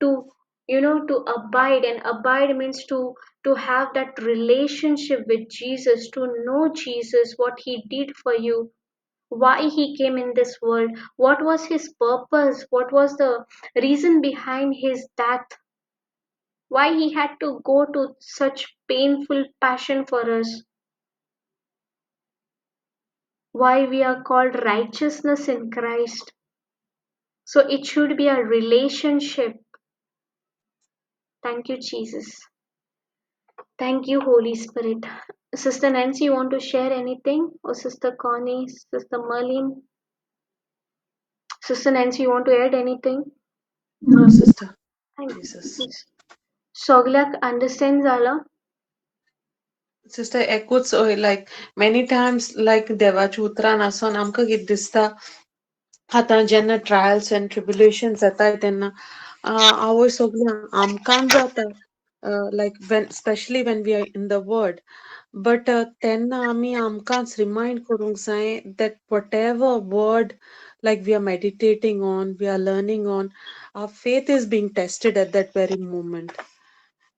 to to abide, and abide means to have that relationship with Jesus, to know Jesus, what he did for you, why he came in this world, what was his purpose, what was the reason behind his death, why he had to go to such painful passion for us, why we are called righteousness in Christ. So it should be a relationship. Thank you, Jesus. Thank you, Holy Spirit. Sister Nancy, you want to share anything? Or Sister Connie, Sister Merlin? Sister Nancy, you want to add anything? No, sister. Thank Jesus. you. Soglak understands Allah? Sister एकूच like many times like देवाची उतरां आसोन आमकां कितें दिसता आतां जेन्ना trials and ट्रिब्युलेशन्स येताय तेन्ना आवय सगळ्यांक आमकां जाता like when especially when we are in the word but तेन्ना आमी आमकांच remind करूंक जाय that whatever word like we are meditating on, we are learning on, our faith is being tested at that very moment,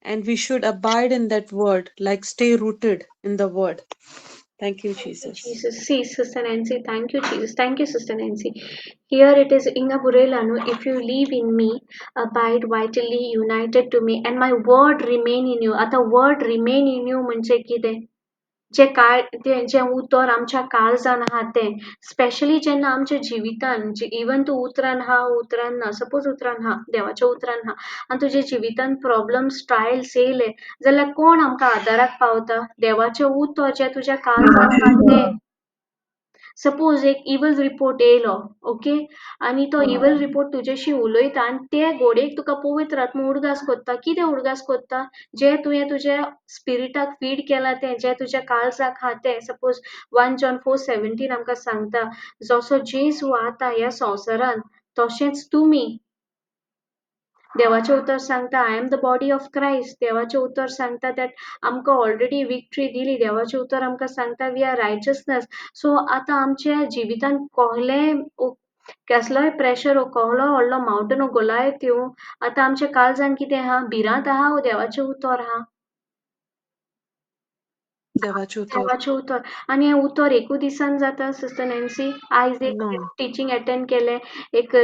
and we should abide in that word, like stay rooted in the word. Thank you, Thank you, Jesus. Jesus. See, Sister Nancy, thank you, Jesus. Thank you, Sister Nancy. Here it is, Inga Burelanu, if you live in me, abide vitally united to me, and my word remain in you. Ata word remain in you म्हणजे कितें? जे काळ जे उतर आमच्या काळजान आहा तें specially जेन्ना आमच्या जिवितान even तूं उतरान हा उतरान ना सपोज उतरान हा देवाच्या उतरान हा आनी तुजे जिवितान प्रॉब्लम्स ट्रायल्स येयले जाल्यार कोण आमकां आदाराक पावता देवाचें उतर जें तुज्या काळजान आहा तें सपोज एक इवल रिपोर्ट येयलो ओके आनी तो इवल रिपोर्ट तुजेशी उलयता आनी ते घोडेक तुका पवित्र आत्मो उडगास कोत्ता कितें उडगास कोत्ता जें तुवें तुज्या स्पिरिटाक फीड केलां तें जें तुज्या काळजाक आहा तें सपोज 1 John 4:17 आमकां सांगता जसो जेजू आता ह्या संवसारान तशेंच तुमी देवाचे उतर सांगता I am the body of Christ. देवाचे उतर सांगता दॅट आमकां ऑलरेडी विक्ट्री दिली. देवाचे उतर आमकां सांगता वी आर रायचसनेस. सो आतां आमच्या जिवितान कहलें कसलोय प्रेशर वो कहलो व्हडलो मावंटन वो गोलायत येवं आतां आमच्या काळजान कितें आहा भिरांत आहा वो देवाचें उतर आहा. देवाचे उतर. देवाचें उतर आनी हें उतर एकू दिसान जाता सिस्टर नॅन्सी. आयज एक ना. टिचींग अटेंड केलें एक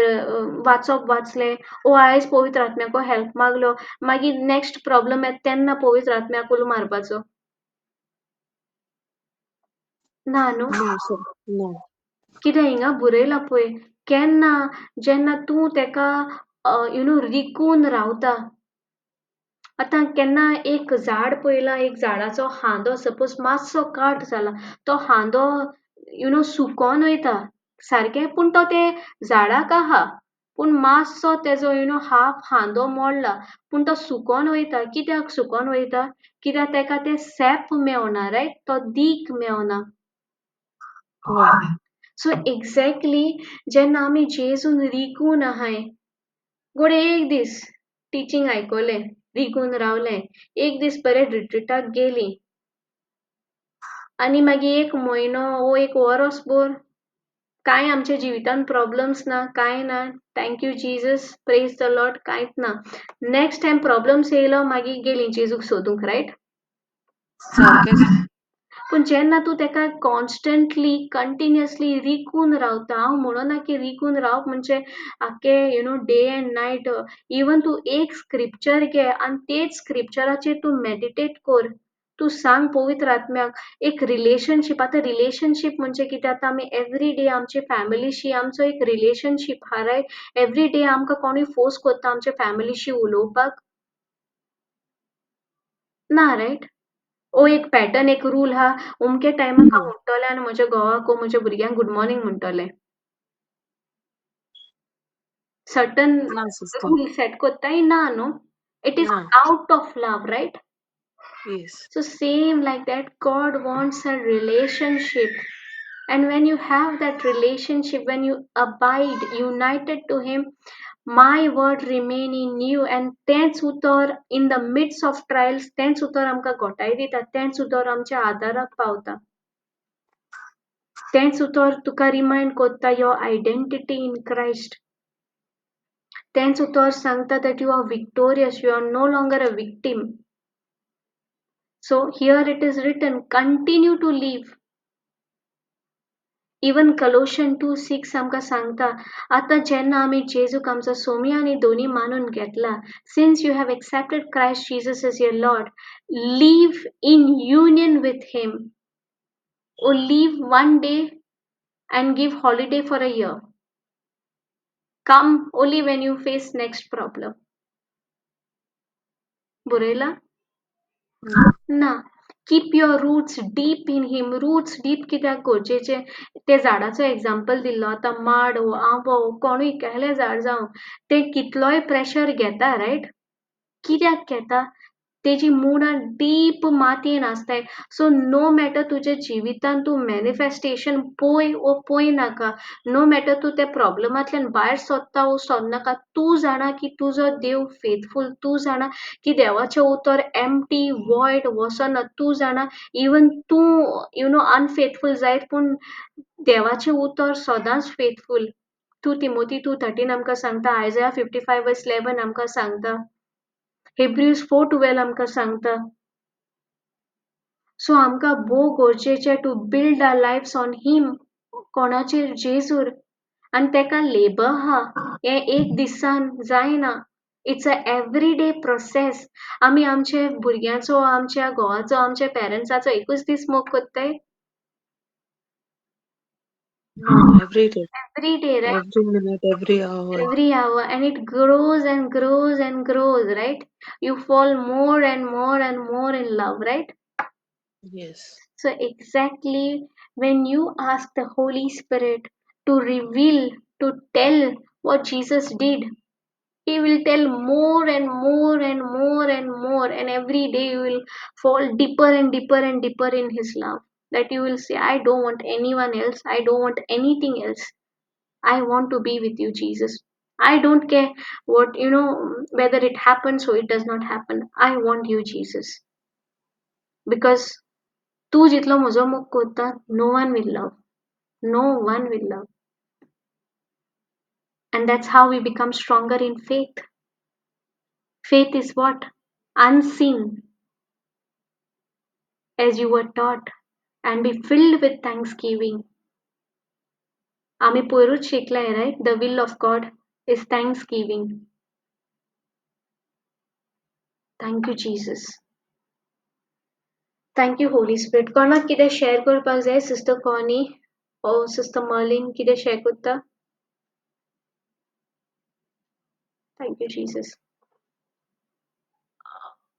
वाचप वाचलें ओ आयज पवित्र आत्म्याको हेल्प मागलो मागीर नेक्स्ट प्रॉब्लम येता तेन्ना पवित्र आत्म्याक उलो मारपाचो ना न्हू. No sir. नो. कितें हिंगा बरयलां पळय केन्ना जेन्ना तूं तेका रिकून रावता. आतां केन्ना एक झाड पळयलां एक झाडाचो हांदो सपोज मातसो काट जाला तो हांदो सुकोन वयता सारकें पूण तो ते झाडाक आहा पूण मातसो तेजो हाफ हांदो मोडला पूण तो सुकोन वयता कित्याक सुकोन वयता कित्याक तेका तें सेप मेवना रायट तो दीक मेवना. हय. सो एक्झॅक्टली जेन्ना आमी जेजून रिकून आहाय घोडे एक दीस टिचींग आयकोलें रिकून रावलें एक दीस बरें रिट्रिटाक गेलीं आनी मागीर एक म्हयनो वो एक वरोस भर कांय आमच्या जिवितान प्रॉब्लम्स ना कांय ना thank you Jesus praise the Lord कांयच ना. नेक्स्ट टायम प्रॉब्लम्स येयलो मागीर गेलीं जेजूक सोदूंक रायट. सारकेंच. पूण जेन्ना तूं तेका कॉन्स्टंटली कंटिन्युअसली रिकून रावता हांव म्हणना की रिकून रावप म्हणजे आख्खे डे एंड नायट इवन तूं एक स्क्रिप्चर घे आनी तेच स्क्रिप्चराचेर तूं मेडिटेट कर. तूं सांग पवित्र आत्म्याक एक रिलेशनशीप आतां रिलेशनशीप म्हणजे कितें आतां आमी एवरी डे आमचे फॅमिलीशी आमचो एक रिलेशनशीप हा रायट एवरी डे आमकां कोणूय फोर्स करता आमचे फॅमिलीशी उलोवपाक ना रायट. ओ एक पॅटर्न एक रूल हा अमके टायमाक नो. हांव उठटलें आनी म्हज्या घोवाक म्हज्या भुरग्यांक गूड मॉर्निंग म्हणटलें. सर्टन ना सिस्टर. रूल सेट कोत्ताय ना न्हू. इट इज ना. out of love, right? Yes. So same like that, God wants a relationship. And when you have that relationship, when you abide united to Him, my word remain in you. And तेंच उतर in the midst of trials, तेंच उतर आमकां घोटाय दिता, तेंच उतर आमच्या आदाराक पावता. तेंच उतर तुका रिमाइंड कोत्ता your identity in Christ. तेंच उतर सांगता that you are victorious, you are no longer a victim. So here it is written, continue to live. Even Colossians 2:6 आमकां सांगता आतां जेन्ना आमी जेजूक आमचो सोमी आनी दोनी मानून घेतला since you have accepted Christ Jesus as your Lord, live in union with Him or live one day and give holiday for a year. Come only when you face next problem. बरयला ना. ना. Keep your roots deep in him. Roots deep कित्याक गरजेचे ते झाडाचो example दिल्लो आतां माड वो आंबो कोणूय केहलें झाड जावं तें कितलोय प्रेशर घेता रायट कित्याक घेता तेजी मुळां डीप मातयेन आसताय. सो नो मॅटर तुज्या जिवितान तूं मॅनिफेस्टेशन पळय वो पळयनाका नो मॅटर तूं त्या प्रॉब्लमांतल्यान भायर सोदता वो सोदनाका तूं जाणा की तुजो देव फेथफूल तूं जाणा की देवाचें उतर एम्प्टी वॉयड वसना तूं जाणा इवन तूं अनफेथफूल जायत पूण देवाचें उतर सदांच फेथफूल. तूं तिमोथी 2:13 आमकां सांगता आयझाया 55:11 आमकां सांगता Hebrews 4:12 आमकां सांगता. सो आमकां भोव गरजेचें to build our lives on him कोणाचेर जेजूर आनी तेका लेबर आहा हें एक दिसान जायना. It's a everyday process. आमी आमच्या भुरग्याचो आमच्या घोवाचो आमच्या पेरंट्साचो एकूच दीस मोग कोत्ताय no. Every day. Every day right every minute. Every hour. every hour and it grows and grows and grows right you fall more and more and more in love right. Yes. So exactly when you ask the Holy Spirit to reveal to tell what Jesus did he will tell more and more and more and more and every day you will fall deeper and deeper and deeper in his love that you will say I don't want anyone else I don't want anything else I want to be with you Jesus. I don't care what, whether it happens or it does not happen. I want you, Jesus. Because तू जितलो म्हजो मोग कोत्ता, no one will love. No one will love. And that's how we become stronger in faith. Faith is what? Unseen, as you were taught, and be filled with thanksgiving. आम्ही पोयरूच शिकलाय, right? The will of God is thanksgiving. Thank you, Jesus. Thank you, Holy Spirit. कोणाक कितें share करपाक जाय, sister Connie or sister Merlin कितें share करता? Thank you, Jesus.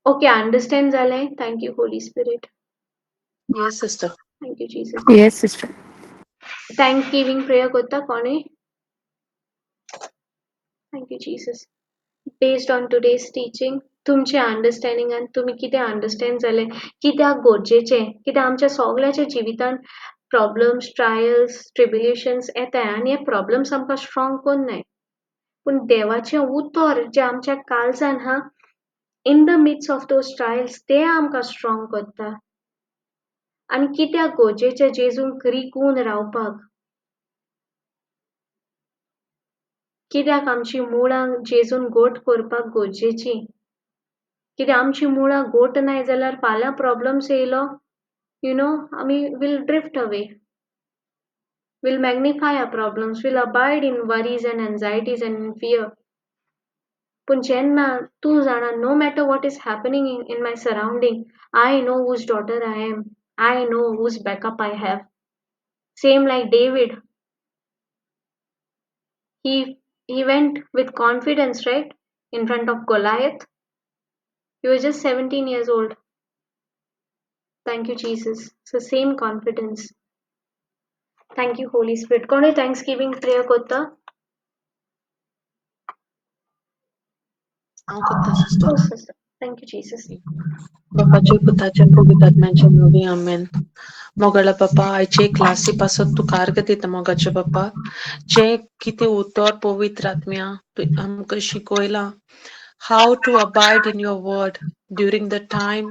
Okay, understand जालें. Thank you, Holy Spirit. Yes, sister. Thank you, Jesus. Yes, sister. Thanksgiving prayer करता कोणी? Thank you, Jesus. Based on today's teaching, तुमचे understanding आनी तुमी कितें understand जालें, कित्याक गरजेचें, कित्याक आमच्या सगळ्याच्या जिवितान प्रॉब्लम्स, ट्रायल्स, ट्रिब्युलेशन्स येताय आनी हे प्रॉब्लम्स आमकां स्ट्रॉंग कोन्नाय. पूण देवाचें उतर जें आमच्या काळजान हा, in the midst of those trials, तें आमकां स्ट्रॉंग करता. आनी कित्याक गरजेचें जेजूंक रिकून रावपाक? कित्याक आमची मुळां जेजून घोट करपाक गरजेचीं? कित्याक आमची मुळां घोट नाय जाल्यार फाल्यां प्रॉब्लम्स येयलो, आमी will drift away. We'll magnify our problems, we'll abide in worries and anxieties and in fear. पूण जेन्ना तूं जाणा, no matter what is happening in my surrounding, I know whose daughter I am. I know whose backup I have. Same like David. He went with confidence, right? In front of Goliath. He was just 17 years old. Thank you, Jesus. So same confidence. Thank you, Holy Spirit. कोणी Thanksgiving prayer करता? हांव करता sister. Oh, sister. Thank you, Jesus. बापाचे पुताचे पवित्रात्म्याचे नांवी आमेन. मोगळा बापा, आयचे classy पासत तुकार दिता मोगाचे बापा. जे कितें उतर पवित्र आत्म्या आमकां शिकयलां, how to abide in your word during the time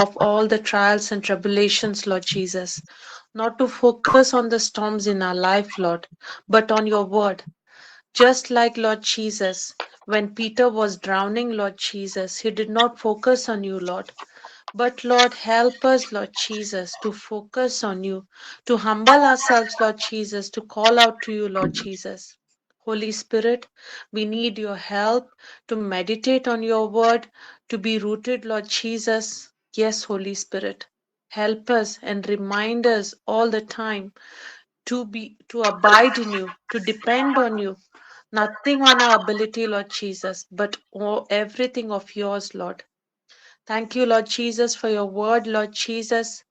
of all the trials and tribulations, Lord Jesus. Not to focus on the storms in our life, Lord, but on your word. Just like Lord Jesus, when Peter was drowning, Lord Jesus, he did not focus on you, Lord. But Lord, help us, Lord Jesus, to focus on you, to humble ourselves, Lord Jesus, to call out to you, Lord Jesus. Holy Spirit, we need your help to meditate on your word, to be rooted, Lord Jesus. Yes, Holy Spirit, help us and remind us all the time to abide in you, to depend on you. Nothing on our ability, Lord Jesus, but everything of yours, Lord. Thank you, Lord Jesus, for your word, Lord Jesus,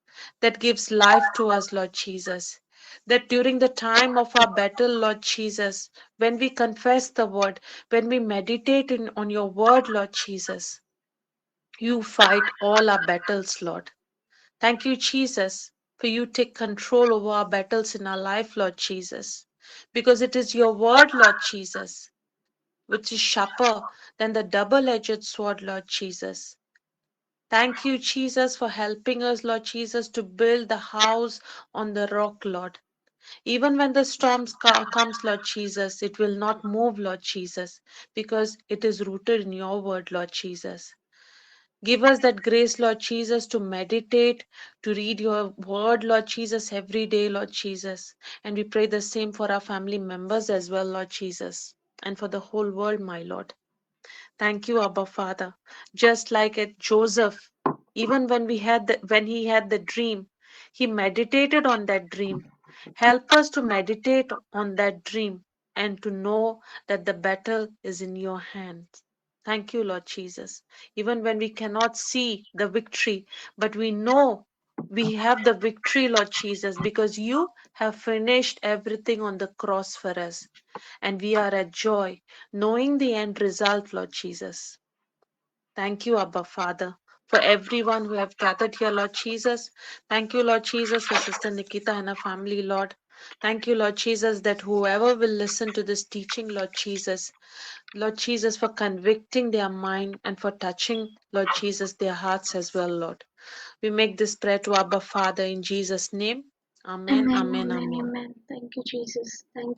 that gives life to us, Lord Jesus. That during the time of our battle, Lord Jesus, when we confess the word, when we meditate on your word, Lord Jesus, you fight all our battles, Lord. Thank you, Jesus, for you take control over our battles in our life, Lord Jesus. Because it is your word, Lord Jesus, which is sharper than the double edged sword, Lord Jesus. Thank you, Jesus, for helping us, Lord Jesus, to build the house on the rock, Lord. Even when the storms comes, Lord Jesus, it will not move, Lord Jesus, because it is rooted in your word, Lord Jesus. Give us that grace, Lord Jesus, to meditate, to read your word, Lord Jesus, every day, Lord Jesus. And we pray the same for our family members as well, Lord Jesus, and for the whole world, my Lord. Thank you, Abba Father. Just like at Joseph, even when he had the dream, he meditated on that dream. Help us to meditate on that dream and to know that the battle is in your hands. Thank you, Lord Jesus. Even when we cannot see the victory, but we know we have the victory, Lord Jesus, because you have finished everything on the cross for us. And we are at joy, knowing the end result, Lord Jesus. Thank you, Abba Father, for everyone who have gathered here, Lord Jesus. Thank you, Lord Jesus, for Sister Nikita and her family, Lord. Thank you, Lord Jesus, that whoever will listen to this teaching, Lord Jesus, for convicting their mind and for touching, Lord Jesus, their hearts as well, Lord. We make this prayer to Abba Father in Jesus' name. Amen, Amen, amen, amen, amen. amen. Thank you, Jesus. Thank